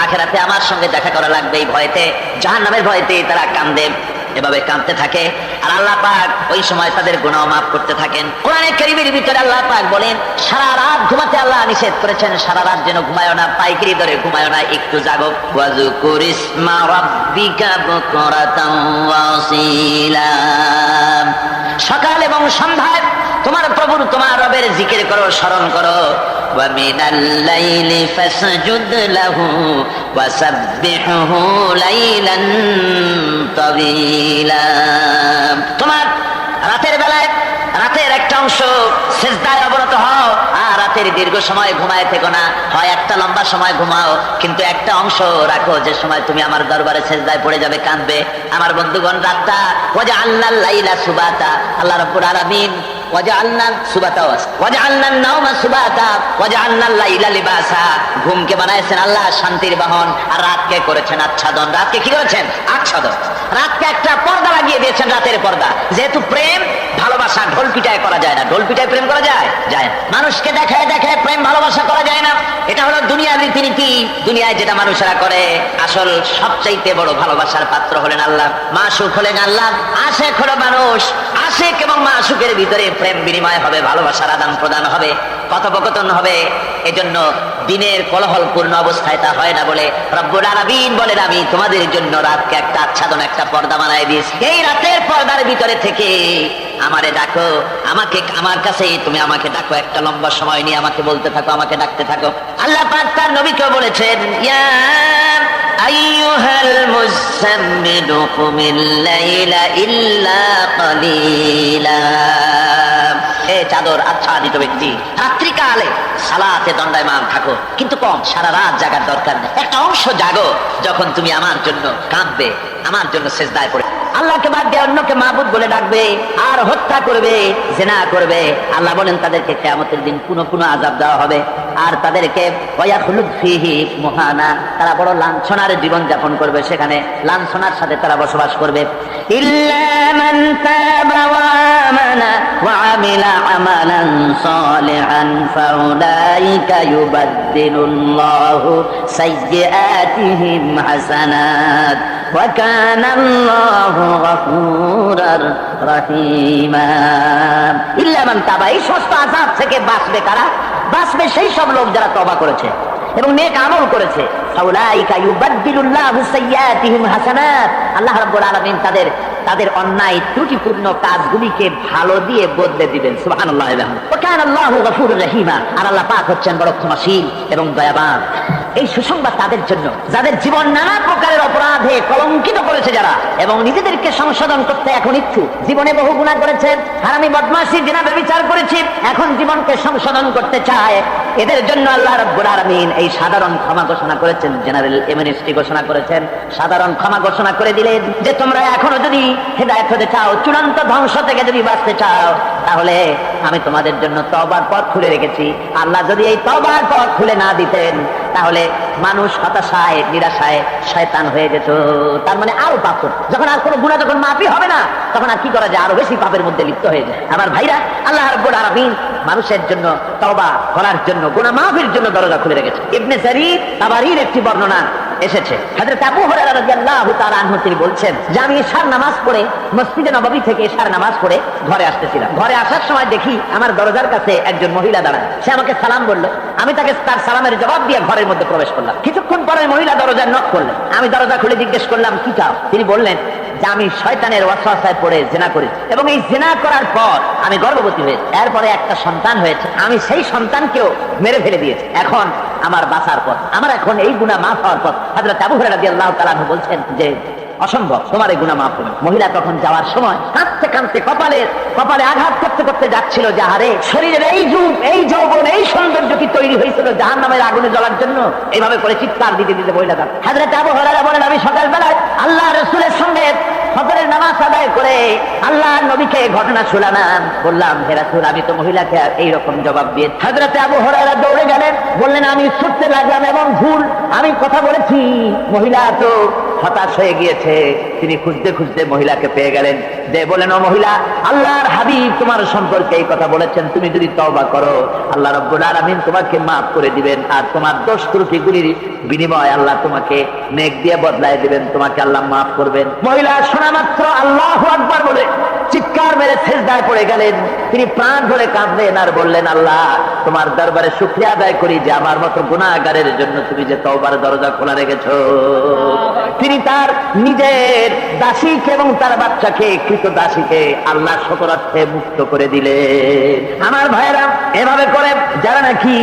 আখিরাতে আমার সঙ্গে দেখা করা লাগবে এই ভয়তে, জাহান্নামের ভয়তে তারা কাঁদে, এভাবে কাঁদতে থাকে। আর আল্লাহ পাক ওই সময় তাদের গুনাহ মাফ করতে থাকেন। কোরআনে কারীমের ভিতরে আল্লাহ পাক বলেন, সারা রাত ঘুমাতে আল্লাহ নিষেধ করেছেন, সারা রাত যেন ঘুমায় না, পাইকারি দরে ঘুমায় না, একটু জাগো। ওয়াজকুর ইসমা রাব্বিকা বুকরাতাও ওয়া আসীলা। সকাল এবং সন্ধ্যায় তোমার প্রভুর, তোমার রবের জিকির করো, স্মরণ করো। ওয়া মিনাল লাইলি ফাসজুদ লাহু ওয়া সাব্বিহহু লাইলান তাওয়িলা। তোমার রাতের বেলায় রাতের একটা অংশ সিজদায় অবনত হও, আর রাতের দীর্ঘ সময় ঘুমায় থেকো না, হয় একটা লম্বা সময় ঘুমাও, কিন্তু একটা অংশ রাখো যে সময় তুমি আমার দরবারে সিজদায় পড়ে যাবে, কাঁদবে। আমার বন্ধুগণ, রাতটা ওয়াজআলনাল লাইলা সুবাতা, আল্লাহ রাব্বুল আলামিন ঘুমকে বানাইছেন আল্লাহ শান্তির বাহন, আর রাতকে করেছেন আচ্ছাদন। রাতকে কি করেছেন? আচ্ছাদন। রাতকে একটা পর্দা লাগিয়ে দিয়েছেন, রাতের পর্দা। যেহেতু প্রেম ভালোবাসা ঢোল পিটায় করা যায় না, ঢোল পিটায় প্রেম করা যায় যায় না, মানুষকে দেখায় দেখায় প্রেম ভালোবাসা করা যায় না। এটা হলো দুনিয়ার রীতিনীতি। দুনিয়ায় যেটা মানুষেরা করে, আসল সবচাইতে বড় ভালোবাসার পাত্র হলেন আল্লাহ, মাসুক হলেন আল্লাহ, আশেক হলো মানুষ। আশেক এবং মাসুকের ভিতরে প্রেম বিনিময় হবে, ভালোবাসার আদান প্রদান হবে, কথোপকথন হবে। এজন্য দিনের কোলাহল পূর্ণ অবস্থায় তা হয় না বলে রব্বুল আলামিন বলেন, আমি তোমাদের জন্য রাতকে একটা আচ্ছাদন, একটা পর্দা বানায় দিয়েছি। এই রাতের পর্দার ভিতরে থেকে আমারে ডাকো, আমাকে, আমার কাছে তুমি আমাকে ডাকো, একটা লম্বা সময় নিয়ে আমাকে বলতে থাকো, আমাকে ডাকতে থাকো। আল্লাহ পাক তার নবীকে বলেছেন, ইয়া আইয়ুহাল মুযাম্মিলু কুমিল লাইলা ইল্লা কালিলা। হে চাদর আচ্ছাদিত ব্যক্তি, রাত্রিকালে সালাতে দণ্ডায়মান থাকো, কিন্তু কম, সারা রাত জাগার দরকার নেই। একটা অংশ জাগো, যখন তুমি আমার জন্য কাঁদবে, আমার জন্য সিজদায় পড়ে আল্লাহকে বাদ দিয়ে অন্যকে মাবুদ বলে ডাকবে আর হত্যা করবে, জিনা করবে, আল্লাহ বলেন তাদেরকে কিয়ামতের দিন পুনঃ পুনঃ আযাব দেওয়া হবে। আর তাদেরকে ওয়ায়াখলুদ ফীহি মুহানা, তারা বড় লাঞ্ছনার জীবন যাপন করবে, সেখানে লাঞ্ছনার সাথে তারা বসবাস করবে। ইল্লা মান তাবা ওয়া আমানা ওয়া আমিলা আমালান সালিহান ফাউলাইকা ইউবাদদিলুল্লাহু সাইয়্যাতিহিম হাসানাত ওয়া কানা আল্লাহু গফুরার রহিমা। ইল্লা মান তাবা, এই সমস্ত আযাব থেকে বাঁচবে কারা? বাঁচবে সেই সব লোক যারা তওবা করেছে এবং নেক আমল করেছে। ফাউলাইকা ইউবাদদিলুল্লাহু সাইয়্যাতিহিম হাসানাত, আল্লাহ রাব্বুল আলামিন তাদের অন্যায় ত্রুটিপূর্ণ কাজগুলিকে ভালো দিয়ে বদলে দিবেন। সুবহানাল্লাহ। ওয়া কানা আল্লাহু গফুরুর রহিমা, আর আল্লাহ পাক হচ্ছেন বড় ক্ষমাশীল এবং দয়াবান। এই সুসংবাদ তাদের জন্য যাদের জীবন নানা প্রকারের অপরাধে কলঙ্কিত করেছে যারা, এবং নিজেদেরকে সংশোধন করতে এখন ইচ্ছুক। জীবনে বহু গুনাহ করেছেন, হারামি, বদমাশি, জিনা, ব্যভিচার করেছে, এখন জীবনকে সংশোধন করতে চায়। এদের জন্য আল্লাহ রাব্বুল আলামিন এই সাধারণ ক্ষমা ঘোষণা করেছেন, জেনারেল এমনেস্টি ঘোষণা করেছেন, সাধারণ ক্ষমা ঘোষণা করে দিলেন যে তোমরা এখনো যদি হেদায়েত হতে চাও, চূড়ান্ত ধ্বংস থেকে যদি বাঁচতে চাও, তাহলে আমি তোমাদের জন্য তওবার পথ খুলে রেখেছি। আল্লাহ যদি এই তওবার পথ খুলে না দিতেন, তাহলে মানুষ হতাশায়, নিরাশায় শয়তান হয়ে যেত। তার মানে আরো পাপ করত। যখন আর কোনো গুনাহ যখন মাফই হবে না, তখন আর কি করা যায়? আরো বেশি পাপের মধ্যে লিপ্ত হয়ে যায়। আমার ভাইরা, আল্লাহ রাব্বুল আলামিন মানুষের জন্য তওবা করার জন্য, গুনাহ মাফের জন্য দরজা খুলে রেখেছে। ইবনে জারীর তাবারীর একটি বর্ণনা এসেছে, হযরত আবু হুরায়রা রাদিয়াল্লাহু তাআলা আনহু তিনি বলছেন যে আমি এশার নামাজ পড়ে মসজিদে নববী থেকে এশার নামাজ পড়ে ঘরে আসতেছিলাম। ঘরে আসার সময় দেখি আমার দরজার কাছে একজন মহিলা দাঁড়ায়। সে আমাকে সালাম বলল, আমি তাকে তার সালামের জবাব দিয়ে ঘরের মধ্যে প্রবেশ করলাম। কিছুক্ষণ পরে মহিলা দরজার নক করলেন। আমি দরজা খুলে জিজ্ঞেস করলাম কি চাও? তিনি বললেন যে আমি শয়তানের ওয়াসওয়াসায় পড়ে জিনা করেছি এবং এই জিনা করার পর আমি গর্ভবতী হয়েছি, এরপরে একটা সন্তান হয়েছে, আমি সেই সন্তানকেও মেরে ফেলে দিয়েছি। এখন আমার বাঁচার পথ, আমার এখন এই গুনাহ মাফ হওয়ার পথ। হযরত আবু হুরায়রা রাদিয়াল্লাহু তাআলা আনহু বলছেন যে অসম্ভব, তোমার এই গুনাহ মাফ হবে। মহিলা তখন যাওয়ার সময় কাঁদতে কাঁদতে কপালে আঘাত করতে করতে যাচ্ছিল যে আরে শরীরের এই যুগ, এই যৌবন, এই সৌন্দর্য কি তৈরি হয়েছিল জাহান্নামের আগুনে জ্বলার জন্য? এইভাবে করে চিৎকার দিতে দিতে মহিলা যান। হযরত আবু হুরায়রা বলেন আমি সকালবেলায় আল্লাহ রাসূলের সঙ্গে ফজরের নামাজ আদায় করে আল্লাহর নবীকে ঘটনা শোনালাম। বললাম হে রাসূল, আমি তো মহিলাকে এইরকম জবাব দিয়ে। হযরত আবু হুরায়রা দৌড়ে গেলেন, বললেন আমি ছুটতে লাগলাম এবং ভুল আমি কথা বলেছি। মহিলা তো হতাশ হয়ে গিয়েছে। তিনি খুঁজতে খুঁজতে মহিলাকে পেয়ে গেলেন, যে বলেন ও মহিলা, আল্লাহর হাবিব তোমার সম্পর্কে এই কথা বলেছেন, তুমি যদি তওবা করো আল্লাহ রাব্বুল আলামিন তোমাকে মাফ করে দিবেন, আর তোমার দোষ ত্রুটিগুলির বিনিময়ে আল্লাহ তোমাকে নেক দিয়ে বদলায় দিবেন, তোমাকে আল্লাহ মাফ করবেন। মহিলা শোনা মাত্র আল্লাহু আকবার বলে চিৎকার মেরে সিজদায় পড়ে গেলেন। তিনি প্রাণ ধরে কাঁদলেন আর বললেন, আল্লাহ তোমার দরবারে শুকরিয়া আদায় করি যে আমার মতো গুনাহগারের জন্য তুমি যে তওবার দরজা খোলা রেখেছো। তিনি তার নিজের দাসীকে এবং তার বাচ্চাকে, কৃত দাসীকে আল্লাহ শতরার্থে মুক্ত করে দিলেন। আমার ভাইরা, এভাবে করে যারা নাকি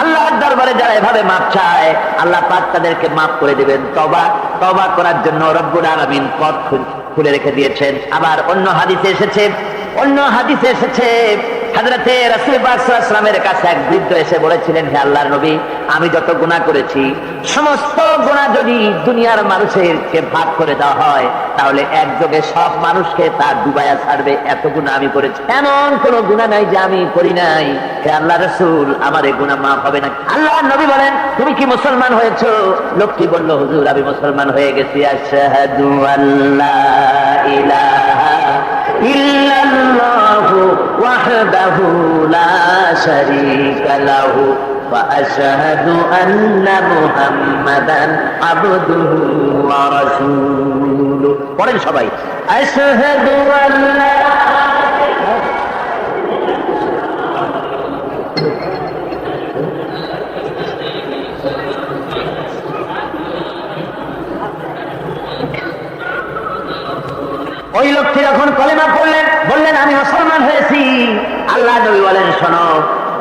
আল্লাহর দরবারে যারা এভাবে মাপ চায়, আল্লাহ পাক তাদেরকে মাফ করে দিবেন। তওবা করার জন্য রব্বুল আলামিন পথ খুলে রেখে দিয়েছেন। আবার অন্য হাদিসে এসেছে হযরতে রাসূল পাক সাল্লাল্লাহু আলাইহি ওয়াসাল্লামের কাছে এক বৃদ্ধ এসে বলেছিলেন, হে আল্লাহর নবী, আমি যত গুনাহ করেছি সমস্ত গুনাহ যদি দুনিয়ার মানুষেরকে ভাগ করে দেওয়া হয়, তাহলে একযোগে সব মানুষকে তা ডুবাইয়া ছাড়বে, এত গুনাহ আমি করেছি। এমন কোন গুনাহ নাই যে আমি করি নাই। হে আল্লাহর রাসূল, আমার এই গুনাহ মাফ হবে না? আল্লাহর নবী বলেন, তুমি কি মুসলমান হয়েছো? লোকটি বলল, হুজুর আমি মুসলমান হয়ে গেছি। আশহাদু আল্লা ইলাহা ইল্লাল্লাহু ওয়াহদাহু লা শারীকা লাহু ওয়া আশহাদু আন্না মুহাম্মাদান আবদুহু ওয়া রাসূলুহু। পড়েন সবাই, আশহাদু আল্লা। ওই লোকটি যখন কলেমা পড়লেন, বললেন আমি মুসলমান হয়েছি, আল্লাহ নবী বলেন, শোনো,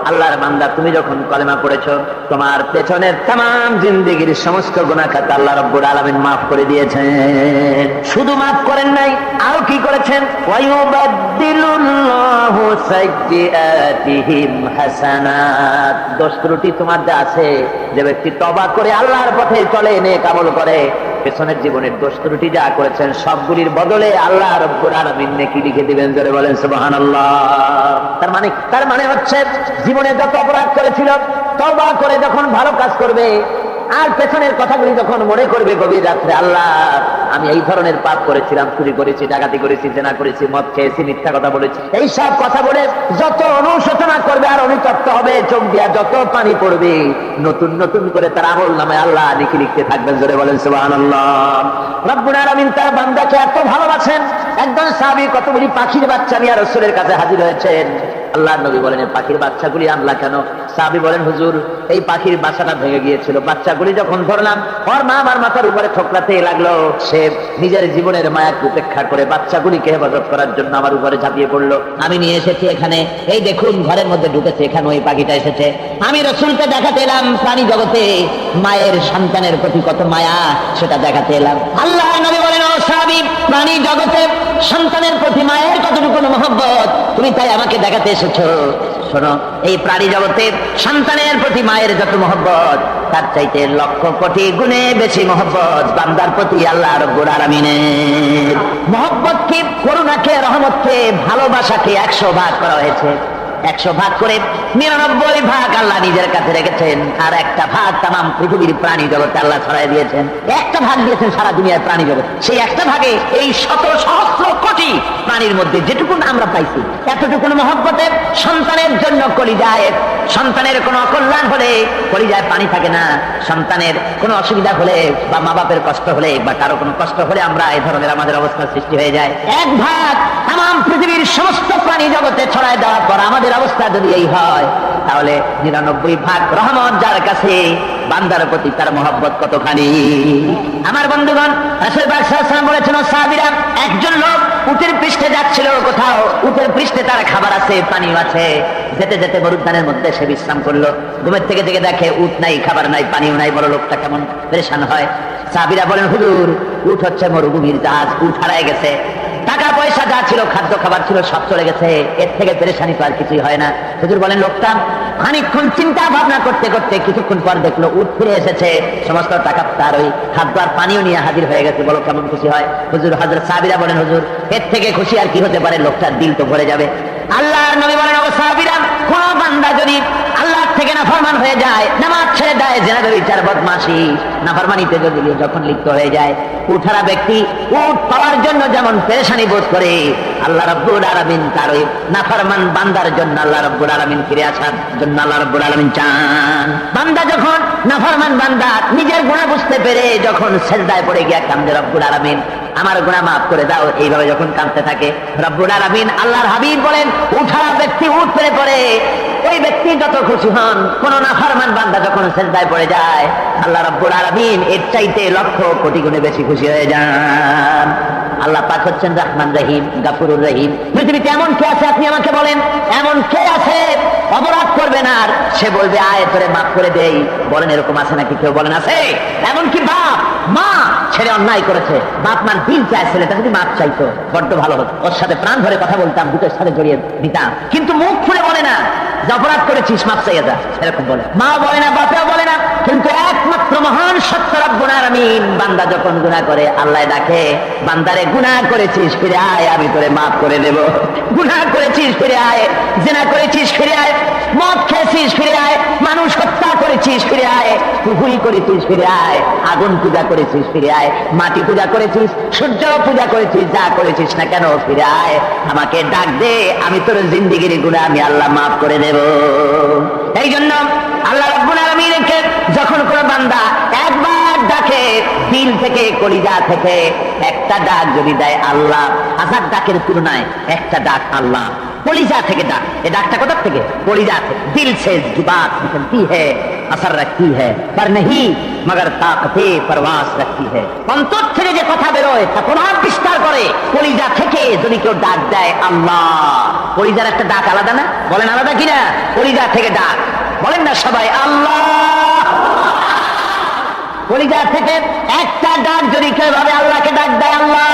আল্লাহর বান্দা, তুমি যখন কলেমা পড়েছো, তোমার পেছনের তামাম জিন্দেগির সমস্ত গুনাহ খাতা আল্লাহ রাব্বুল আলামিন মাফ করে দিয়েছেন। শুধু মাফ করেন নাই, আর কি করেছেন? ওয়ায়ুবাদদিলুল্লাহু সাইয়্যাতিহিম হাসানাত। দোষ ত্রুটি তোমার যা আছে, যে ব্যক্তি তওবা করে আল্লাহর পথে চলে, নেক আমল করে, পেছনের জীবনের দোষ ত্রুটি যা করেছেন সবগুলির বদলে আল্লাহ রাব্বুল আলামিন নেকি লিখে দিবেন। জোরে বলেন সুবহানাল্লাহ। তার মানে হচ্ছে জীবনে যত অপরাধ করেছিল, তওবা করে যখন ভালো কাজ করবে, আর পেছনের কথাগুলি যখন মনে করবে গভীর রাত্রে, আল্লাহ আমি এই ধরনের পাপ করেছিলাম, চুরি করেছি, ডাকাতি করেছি, জেনা করেছি, মদ খেয়েছি, মিথ্যা কথা বলেছি, এই সব কথা বলে যত অনুশোচনা করবে আর অনুতপ্ত হবে, চোখ দিয়া যত পানি পড়বে, নতুন নতুন করে তার আমল নামে আল্লাহ নেকি লিখতে থাকবেন। জোরে বলেন সুবহানাল্লাহ। রব্বুল আলামিন তার বান্দাকে এত ভালোবাসেন, একজন সাহাবী কতগুলি পাখির বাচ্চা নিয়ে রাসূলের কাছে হাজির হয়েছেন। আল্লাহর নবী বলেন, পাখির বাচ্চাগুলি আনলা কেন? সাহাবী বলেন, হুজুর এই পাখির বাসাটা ভেঙে গিয়েছিল, বাচ্চাগুলি যখন ধরলাম, ওর মা আমার মাথার উপরে ঠোকরাতে লাগলো, সে নিজের জীবনের মায়াকে উপেক্ষা করে বাচ্চাগুলিকে হেফাজত করার জন্য আমার উপরে ঝাঁপিয়ে পড়লো। আমি নিয়ে এসেছি এখানে, এই দেখুন ঘরের মধ্যে ঢুকেছে, এখানে ওই পাখিটা এসেছে। আমি রাসূলকে দেখাতে এলাম প্রাণী জগতে মায়ের সন্তানের প্রতি কত মায়া, সেটা দেখাতে এলাম। আল্লাহর নবী বলেন, ও সাহাবী, প্রাণী জগতে সন্তানের প্রতি মায়ের কতটুকু মহব্বত তুমি তাই আমাকে দেখাতে এসেছো। শোনো, এই প্রাণী জগতের সন্তানের প্রতি মায়ের যত মহব্বত, তার চাইতে লক্ষ কোটি গুণে বেশি মহব্বত বান্দার প্রতি আল্লাহ রাব্বুল আলামিনের। মহব্বতকে, করুণাকে, রহমতকে, ভালোবাসাকে 100 ভাগ করা হয়েছে। 100 ভাগ করে 99 ভাগ আল্লাহ নিজের কাছে রেখেছেন, আর একটা ভাগ তামাম পৃথিবীর প্রাণী জগতে আল্লাহ ছড়াই দিয়েছেন। একটা ভাগ দিয়েছেন সারা দুনিয়ার প্রাণী জগৎ। সেই একটা ভাগে এই শত সহস্র কোটি প্রাণীর মধ্যে যেটুকুন আমরা পাইছি, এতটুকুন মহব্বতের সন্তানের জন্য কলিজায়, সন্তানের কোনো অকল্যাণ হলে কলিজায় পানি থাকে না, সন্তানের কোনো অসুবিধা হলে বা মা বাপের কষ্ট হলে বা কারো কোনো কষ্ট হলে আমরা এই ধরনের আমাদের অবস্থার সৃষ্টি হয়ে যায়। এক ভাগ তামাম পৃথিবীর সমস্ত প্রাণী জগতে ছড়ায় দেওয়ার পর আমাদের অবস্থা যদি এই হয়, তাহলে 99 ভাগ রহমত যার কাছে, বান্দার প্রতি তার মহব্বত কতখানি। আমার বন্ধুগণ, রাসূল পাক সাল্লাল্লাহু আলাইহি ওয়াসাল্লাম বলেছেন, সাহাবীরা, একজন লোক উটের পৃষ্ঠে যাচ্ছিল কোথাও, উটের পৃষ্ঠে তার খাবার আছে, পানিও আছে, যেতে যেতে মরুদ্যানের মধ্যে সে বিশ্রাম করলো। ঘুমের থেকে জেগে দেখে উট নাই, খাবার নাই, পানিও নাই, বড় লোকটা কেমন পেরেশান হয়। সাহাবীরা বলেন, হুজুর, উট হচ্ছে মরুভূমির জাহাজ, উট হারায় গেছে, টাকা পয়সা যা ছিল, খাদ্য খাবার ছিল, সব চলে গেছে, এর থেকে পেরেশানি তো আর কিছুই হয় না। হুজুর বলেন, লোকটা খানিকক্ষণ চিন্তা ভাবনা করতে করতে কিছুক্ষণ পর দেখলো উট ফিরে এসেছে, সমস্ত টাকা তার ওই খাদ্য আর পানিও নিয়ে হাজির হয়ে গেছে, বলো কেমন খুশি হয়? হুজুর, হযরত সাহাবীরা বলেন, হুজুর, এর থেকে খুশি আর কি হতে পারে? লোকটার দিল তো ভরে যাবে। আল্লাহর নবী বলেন, ও সাহাবীরা, কোন বান্দা যদি আল্লাহর থেকে নাফরমান হয়ে যায়, নামাজ ছেড়ে দেয়, জিনা বিচার, বদমাশি, নাফরমানিতে যদি যখন লিপ্ত হয়ে যায়, উঠারা ব্যক্তি উট পাওয়ার জন্য যেমন পেরেশানি বোধ করে, আল্লাহ রাব্বুল আলামিন তার ওই নাফরমান বান্দার জন্য, আল্লাহ রাব্বুল আলামিন ফিরে আসার জন্য আল্লাহ রাব্বুল আলামিন চান। বান্দা যখন, নাফরমান বান্দা নিজের গুনাহ বুঝতে পেরে যখন সিজদায় পড়ে গিয়া কান্দে, রব্বুল আলামিন আমার গুনাহ মাফ করে দাও, এইভাবে যখন কাঁদতে থাকে, রব্বুল আলামিন, আল্লাহর হাবিব বলেন, উঠারা ব্যক্তি উঠ পেরে পড়ে, ওই ব্যক্তি যত খুশি হন। কোন নাফরমান বান্দা যখন সিজদায় পড়ে যায়, আল্লাহ রাব্বুল আলামিন এর চাইতে লক্ষ কোটি গুণে বেশি খুশি হয়ে যান। আল্লাহ পাক হচ্ছেন রহমান রহিম, গাফুরুর রহিম। পৃথিবীতে এমন কে আছে, আপনি আমাকে বলেন, এমন কে আছে অপরাধ করবে না আর সে বলবে আয় তোরে মাফ করে দেই? বলেন, এরকম আছে নাকি? কেউ বলেন আছে? এমনকি বাপ মা ছেলে অন্যায় করেছে, বাপ মার দিল চায় ছেলেটা যদি মাফ চাইতো, বড্ড ভালো হতো, ওর সাথে প্রাণ ধরে কথা বলতাম, বুকের সাথে জড়িয়ে দিতাম, কিন্তু মুখ খুলে বলে না যে অপরাধ করেছিস, মাফ চাইয়া যা, এরকম বলে। মা বলে না, বাপেও বলে না, কিন্তু একমাত্র মহান সত্য রব্বুল আলামিন বান্দা যখন গুনাহ করে, আল্লাহ ডাকে, বান্দারে গুনাহ করেছিস ফিরে আয়, আমি তোরে মাফ করে দেব। গুনাহ করেছিস ফিরে আয়, জিনা করেছিস ফিরে আয়, মদ খেয়েছিস ফিরে আয়, মানুষ হত্যা করেছিস ফিরে আয়, পুকুরি করেছিস ফিরে আয়, আগুন পূজা করেছিস ফিরে আয়, মাটি পূজা করেছিস, সূর্য পূজা করেছিস, যা করেছিস না কেন ফিরে আয়, আমাকে ডাক দে, আমি তোর জিন্দেগির গুনাহ আমি আল্লাহ মাফ করে দেব। এই জন্য আল্লাহ রাব্বুল আলামিনকে যখন কোন বান্দা একবার ডাকে, দিল থেকে, কলিজা থেকে একটা ডাক যদি দেয়, আল্লাহ 1000 ডাকের তুলনায় একটা ডাক আল্লাহ কলিজা থেকে ডাক। এই ডাকটা কোথা থেকে? কলিজা থেকে। দিল সে বাত কি হে असर रखती है पर नहीं मगर ताकते परवास रखती है। অন্তর থেকে যে কথা বেরোয় তা প্রভাব বিস্তার করে। কলিজা থেকে যদি কেউ ডাক দেয় আল্লাহ, কলিজার একটা ডাক আলাদা না? বলেন আলাদা কিনা? কলিজা থেকে ডাক বলেন না সবাই আল্লাহ। কলিজা থেকে একটা ডাক যদি কেউ ভাবে আল্লাহকে ডাক দেয় আল্লাহ,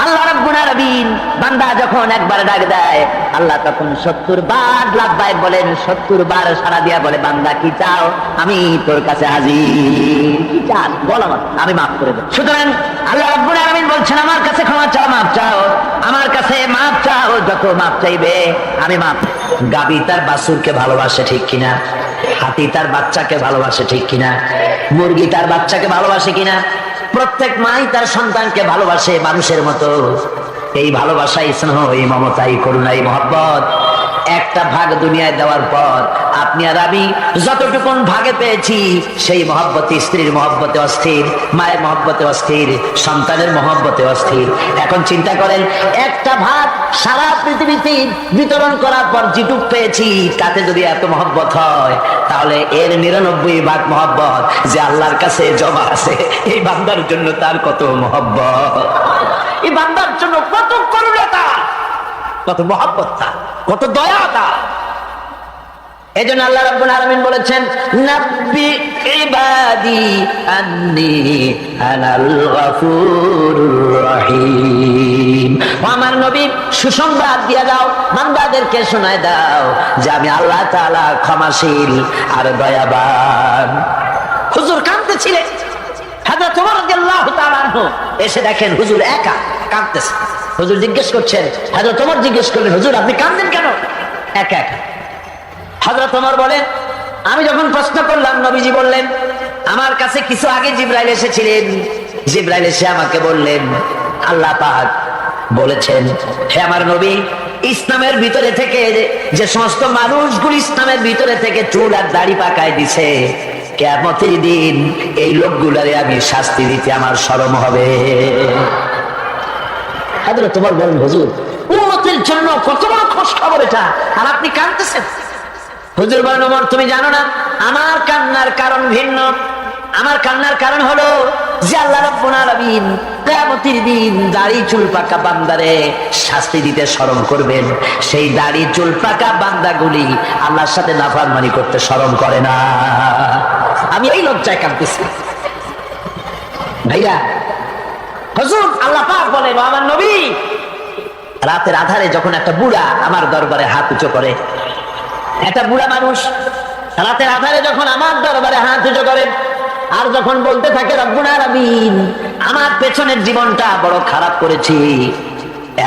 আল্লাহ রাব্বুল আলামিন বান্দা যখন একবার ডাক দেয় আল্লাহ তখন 70 বার লাব্বাইক বলেন, 70 বার সাড়া দিয়া বলে বান্দা কি চাও, আমি তোর কাছে হাজির, কি চাস বল আমাকে, আমি মাফ করে দেব। সুতরাং আল্লাহ রাব্বুল আলামিন বলছেন আমার কাছে ক্ষমা চাও, মাফ চাও, আমার কাছে মাফ চাও, যত মাফ চাইবে আমি মাফ। গাবি তার বাছুরকে ভালোবাসে ঠিক কিনা? হাতি তার বাচ্চাকে ভালোবাসে ঠিক কিনা? মুরগি তার বাচ্চাকে ভালোবাসে কিনা? প্রত্যেক মাই তার সন্তানকে ভালোবাসে মানুষের মতো। এই ভালোবাসা, স্নেহ, এই মমতা, এই করুণা, এই মহব্বত একটা ভাগ দুনিয়ায় দেওয়ার পর আপনি আর আমি যতটুকুন ভাগে পেয়েছি সেই মহব্বতে, স্ত্রীর মহব্বতে অস্থির, মায়ের মহব্বতে অস্থির, সন্তানের মহব্বতে অস্থির। এখন চিন্তা করেন একটা ভাগ সারা পৃথিবীতে বিতরণ করার পর যেটুক পেয়েছি তাতে যদি এত মহব্বত হয়, তাহলে এর 99 ভাগ মহব্বত যে আল্লাহর কাছে জমা আছে এই বান্দার জন্য তার কত মহব্বত, এই বান্দার জন্য কত করুণা, কত মহব্বত, কত দয়া। এজন্য আল্লাহ রাব্বুল আলামিন বলেছেন নাব্বি ইবাদি আন্নী আনাল গফুরুর রহিম। আমার নবী সুসংবাদ দিয়ে দাও, বান্দাদেরকে শোনায় দাও যে আমি আল্লাহ তাআলা ক্ষমাশীল আর দয়াবান। হুজুর কাঁদতেছিলেন, হযরত ওমর রাদিয়াল্লাহু তাআলা আনহু এসে দেখেন হুজুর একা কাঁদতেছে। হুজুর জিজ্ঞেস করছেন, হযরত ওমর জিজ্ঞেস করলেন হুজুর আপনি কাঁদেন কেন একা একা? হযরত ওমর বলেন আমি যখন প্রশ্ন করলাম নবীজি বললেন আমার কাছে কিছু আগে জিবরাইল এসেছিলেন, জিবরাইল এসে আমাকে বললেন আল্লাহ পাক বলেছেন হে আমার নবী ইসলামের ভিতরে থেকে যে সমস্ত মানুষগুলো ইসলামের ভিতরে থেকে চুল আর দাড়ি পাকায় দিছে, কিয়ামতের দিন এই লোকগুলারে আমি শাস্তি দিতে আমার শরম হবে। হযরত ওমর বলেন হুজুর উম্মতের জন্য কত বড় খুশ খবর এটা, আর আপনি কাঁদতেছেন। হুজুর বলেন ওমর তুমি জানো না আমার কান্নার কারণ ভিন্ন। আমার কান্নার কারণ হলো যে আল্লাহ রাব্বুল আলামিন কিয়ামতের দিন দাড়ি চুল পাকা বান্দারে শাস্তি দিতে শরম করবেন, সেই দাড়ি চুল পাকা বান্দাগুলি আল্লাহর সাথে নাফরমানি করতে শরম করে না। আমি এই লজ্জায় কাঁদতেছি। ভাইরা হুজুর আল্লাহ পাক বলেন আমার নবী রাতের আধারে যখন একটা বুড়া আমার দরবারে হাত উঁচু করে, একটা বুড়া মানুষ রাতের আধারে যখন আমার দরবারে হাত উঁচু করে আর যখন বলতে থাকে রব্বুল আলামিন আমার পেছনের জীবনটা বড় খারাপ করেছি,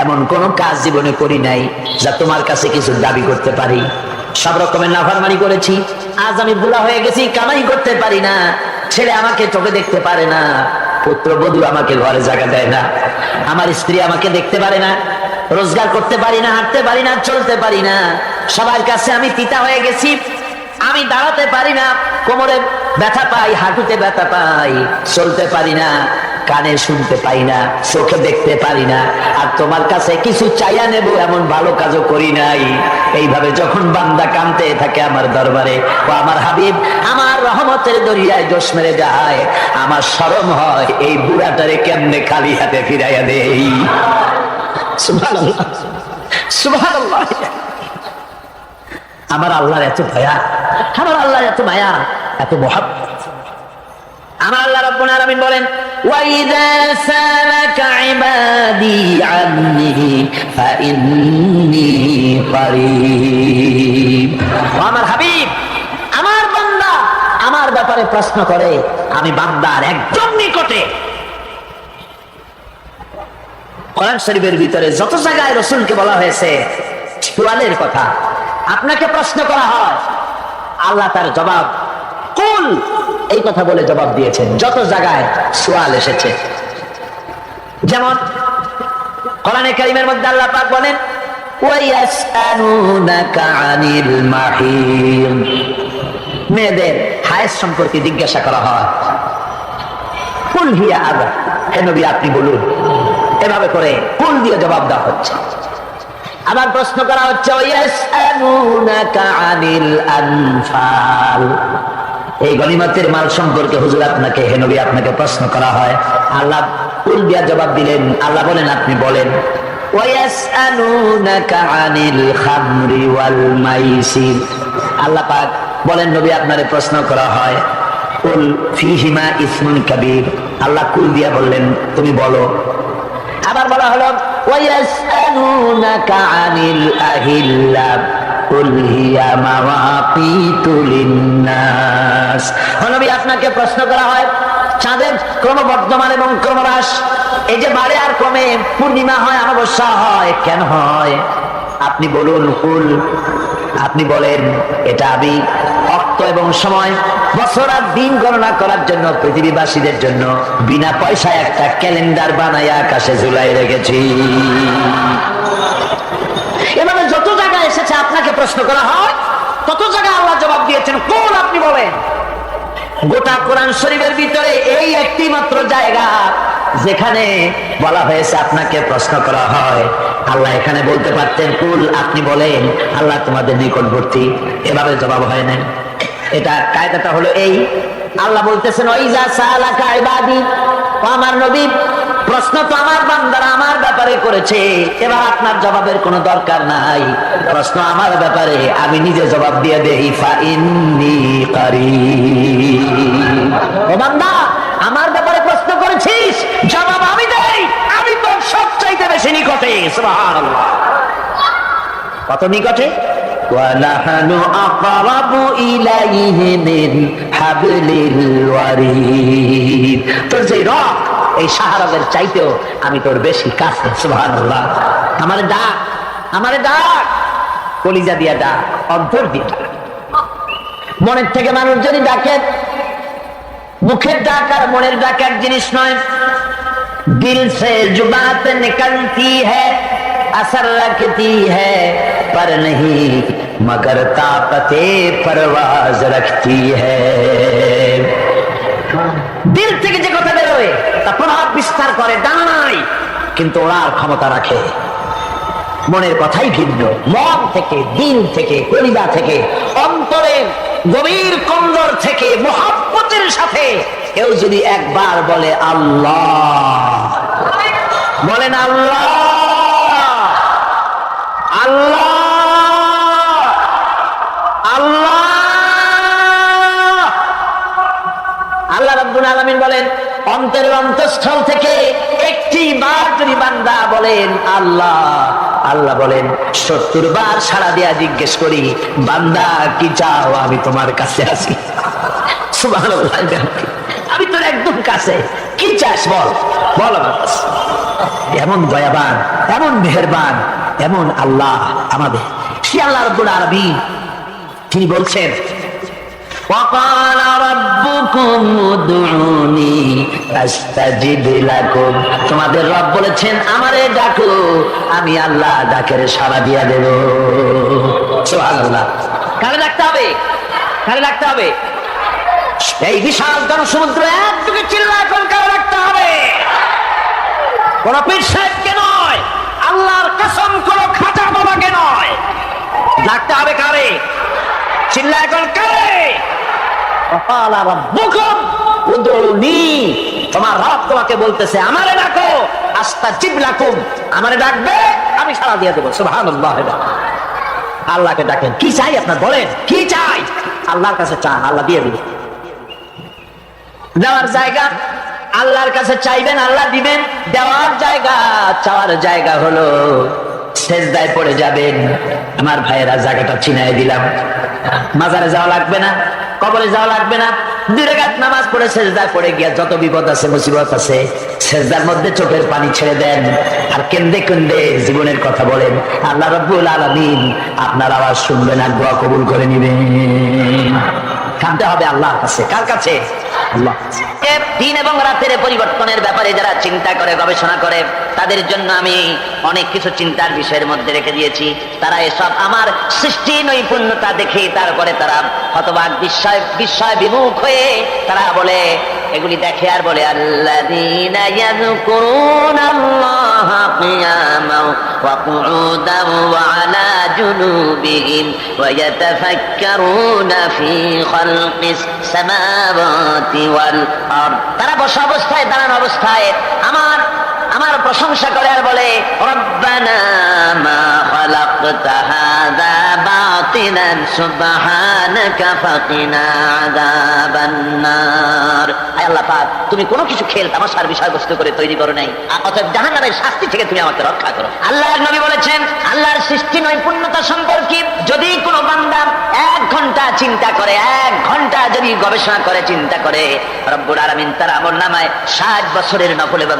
এমন কোন কাজ জীবনে করি নাই যা তোমার কাছে কিছু দাবি করতে পারি, সব রকমের নাফরমানি করেছি, আজ আমি বুড়া হয়ে গেছি, কামাই করতে পারি না, ছেলে আমাকে চোখে দেখতে পারে না, পুত্রবধূ আমাকে ঘরে জায়গা দেয় না, আমার স্ত্রী আমাকে দেখতে পারে না, রোজগার করতে পারি না, হাঁটতে পারি না, চলতে পারি না, সবার কাছে আমি পিতা হয়ে গেছি, আমি দাঁড়াতে পারি না, কোমরে ব্যথা পাই, হাঁটুতে ব্যথা পাই, চলতে পারি না, কানে শুনতে পাই না, চোখে দেখতে পারি না, আর তোমার কাছে কিছু চাইয়া নেব এমন ভালো কাজও করি নাই। এইভাবে যখন বান্দা কাঁদতে থাকে আমার দরবারে, ও আমার হাবিব আমার রহমতের দরিয়ায় জোশ মেরে যায়, আমার শরম হয় এই বুড়াটারে কেমনে খালি হাতে ফিরাইয়া দেই। সুবহানাল্লাহ, সুবহানাল্লাহ। আমার আল্লাহর এত দয়া, আমার আল্লাহর এত মায়া, এত মহব্বত। আমার আল্লাহ রাব্বুল আলামিন বলেন ওয়াইযা সালাকা ইবাদি আন্নী ফাইন্নী করিব। আমার হাবিব আমার বান্দা আমার ব্যাপারে প্রশ্ন করে, আমি বান্দার একদম নিকটে। কোরআন শরীফের ভিতরে যত জায়গায় রাসূলকে বলা হয়েছে সুয়ালের কথা, আপনাকে প্রশ্ন করা হয়, আল্লাহ তার জবাব কুল এই কথা বলে জবাব দিয়েছেন। যত জায়গায় সুয়াল এসেছে, যেমন কোরআনে কারীমের মধ্যে আল্লাহ পাক বলেন ওয়ায়াসআলুনাকা আনিল মাহিদ, মেয়েদের হায়েজ সম্পর্কে জিজ্ঞাসা করা হয়, কুল হিয়া আযা, হে নবী আপনি বলুন। এভাবে করে কুল দিয়ে জবাব দেওয়া হচ্ছে। আবার প্রশ্ন করা হচ্ছে ওয়ায়াসআলুনাকা আনিল আনফাল, এই গনিমতের মাল সম্পর্কে হুজুর আপনাকে, হে নবী, আপনাকে প্রশ্ন করা হয়। আল্লাহ কুল দিয়া জবাব দিলেন। আল্লাহ বলেন, আপনি বলেন। ওয়ায়াসআলুনাকা আনিল খামরি ওয়াল মাইসির। আল্লাহ পাক বলেন, নবী, আপনারে প্রশ্ন করা হয় কুল ফীহিমা ইসমুন কাবীর। আল্লাহ কুল দিয়া বললেন, তুমি বলো। আবার বলা হলো ওয়ায়াসআলুনাকা আনিল আহিল্লা কুল হিয়া মাওয়াকিতু লিন্নাস। নবী, আপনাকে প্রশ্ন করা হয় চাঁদের ক্রমবর্ধমান এবং ক্রমহ্রাস, এই যে বাড়ে আর কমে, পূর্ণিমা হয়, অমাবস্যা হয়, কেন হয়? আপনি বলুন। কুল, আপনি বলেন, এটা আমি অক্ত এবং সময়, বছর আর দিন গণনা করার জন্য পৃথিবীবাসীদের জন্য বিনা পয়সায় একটা ক্যালেন্ডার বানায় আকাশে ঝুলাই রেখেছি। এভাবে যত জায়গায় এসেছে আপনাকে প্রশ্ন করা হয়, তত জায়গায় আল্লাহ জবাব দিয়েছেন কুল, আপনি বলেন। গোটা কোরআন শরীফের ভিতরে এই একটি মাত্র জায়গা যেখানে বলা হয়েছে আপনাকে প্রশ্ন করা হয়। আল্লাহ এখানে বলতে পারতেন কুল, আপনি বলেন, আল্লাহ তোমাদের নিকটবর্তী, এভাবে জবাব হয় না। এটা কায়দাটা হলো এই, আল্লাহ বলতেছেন ওয়াইজা সালাকা ইবাদি, ও আমার নবী, প্রশ্ন তো আমার বান্দারা আমার ব্যাপারে করেছে, এবার আপনার জবাবের কোনো দরকার নাই। প্রশ্ন আমার ব্যাপারে, আমি নিজে জবাব দিয়ে দেই। ফাইন্নী কারীব। ও বান্দা, আমার ব্যাপারে প্রশ্ন করেছিস, জবাব আমি দেই, আমি তো সবচাইতে বেশি নিকটে। সুবহানাল্লাহ, কত নিকটে? وَنَحْنُ أَقْرَبُ إِلَيْهِ مِنْ حَبْلِ الْوَرِيدِ। তোর যে রব, এই শাহরগের চাইতেও আমি তোর বেশি কাছে। সুবহানাল্লাহ। আমারে ডাক, আমারে ডাক, কলিজা দিয়া ডাক, অন্তর দিয়া ডাক। মনের থেকে মানুষ যদি ডাকে, মুখের ডাক আর মনের ডাক এক জিনিস নয়। দিল সে জুবাত নিকলতি হ্যায়, असर रखती है पर नहीं मगर ताकते परवाज रखती है। দিল থেকে যে কথা বেরোয় তা প্রভাব বিস্তার করে, ডানা নাই কিন্তু ওড়ার ক্ষমতা রাখে। মনের কথাই ভিন্ন। মন থেকে, দিল থেকে, কলিজা থেকে, অন্তরের গভীর কন্দর থেকে মুহাব্বতের সাথে কেউ যদি একবার বলে আল্লাহ, বলেন আল্লাহ, আল্লাহ, আল্লাহ, আল্লাহ রাব্বুল আলামিন বলেন, অন্তরের অন্তঃস্থল থেকে একটি বার যদি বান্দা বলেন আল্লাহ, আল্লাহ বলেন 70 বার সাড়া দিয়া জিজ্ঞেস করি, বান্দা কি চাও? আমি তোমার কাছে আছি। সুবহানাল্লাহ, আমি তোর একদম কাছে। কি চাস বল, বল আমার কাছে। এমন দয়াবান, এমন মেহেরবান, এমন আল্লাহ আমাদের। সে আল্লাহ রাব্বুল আলামিন, তিনি বলছেন وَقَالَ رَبُّكُمْ ادْعُونِي أَسْتَجِبْ لَكُمْ। তোমাদের রব বলেছেন আমারে ডাকো, আমি আল্লাহ ডাকের সাড়া দিয়া দেব। সুবহানাল্লাহ। কারে ডাকতে হবে? কারে ডাকতে হবে? এই বিশাল জনসমুদ্র একদিকে চিল্লায় কোন কারে ডাকতে হবে? কোন পীর সাহেবকে নয়, আল্লাহর কসম কোন খাজা বাবাকে নয়। ডাকতে হবে কারে? চিল্লায় কোন কারে? وَقَالَ رَبُّكُمْ ادْعُونِي। তোমার রব তোমাকে বলতেছে আমারে ডাকো, আস্তাজিব লাকুম, আমারে ডাকবে আমি সাড়া দিয়ে দেব। সুবহানাল্লাহ। আল্লাহকে ডাকেন। কি চাই আপনার বলেন, কি চাই? আল্লাহর কাছে চান, আল্লাহ দিয়ে দিবেন। দেওয়ার জায়গা আল্লাহর কাছে চাইবেন, আল্লাহ দিবেন। দেওয়ার জায়গা, চাওয়ার জায়গা হলো সেজদায় পড়ে যাবেন। আমার ভাইয়েরা, জায়গাটা চিনাই দিলাম। মাজারে যাওয়া লাগবে না, কবরে যাওয়া লাগবে না। 2 রাকাত নামাজ পড়ে সেজদায় পড়ে গিয়া যত বিপদ আছে, মুসিবত আছে, সেজদার মধ্যে চোখের পানি ছেড়ে দেন আর কেন্দে কেন্দে জীবনের কথা বলেন। আল্লাহ রাব্বুল আলামিন আপনার আওয়াজ শুনবেন আর দোয়া কবুল করে নেবেন। কাঁদতে হবে আল্লাহর কাছে। কার কাছে? আল্লাহ। দিন এবং রাতের পরিবর্তনের ব্যাপারে যারা চিন্তা করে, গবেষণা করে, তাদের জন্য আমি অনেক কিছু চিন্তার বিষয়ের মধ্যে রেখে দিয়েছি। তারা এসব আমার সৃষ্টি নৈপুণ্যতা দেখে তারপরে তারা হতবাক বিস্ময় বিমুখ হয়ে তারা বলে, এগুলি দেখে আর বলে, আল্লাযীনা ইয়াযকুরুনাল্লাহা কিয়ামান ওয়া কুউদান ওয়া আলা জুনুবিহিম ওয়া ইয়াতাফাক্কারুনা ফি খালকিস সামাওয়াতি ওয়াল আরদ। তারা বসা অবস্থায়, দাঁড়ানো অবস্থায় আমার প্রশংসা করে আর বলে, রব্বানা মা খালাকতা হাযা বাতিলান সুবহানাকা ফাকিনা আযাবান নার। আয় আল্লাহ পাক, তুমি কোনো কিছু খেল তামাশার বিষয়বস্তু করে তৈরি করো নাই, অতএব জাহান্নামের শাস্তি থেকে তুমি আমাকে রক্ষা করো। আল্লাহর নবী বলেছেন, আল্লাহর সৃষ্টি নৈপুণ্যতা সম্পর্কে যদি কোনো বান্দা 1 ঘন্টা চিন্তা করে, 1 ঘন্টা যদি গবেষণা করে, চিন্তা করে, রব্বুল আলামিন তার আমলনামায় 60 বছরের নফল ইবাদত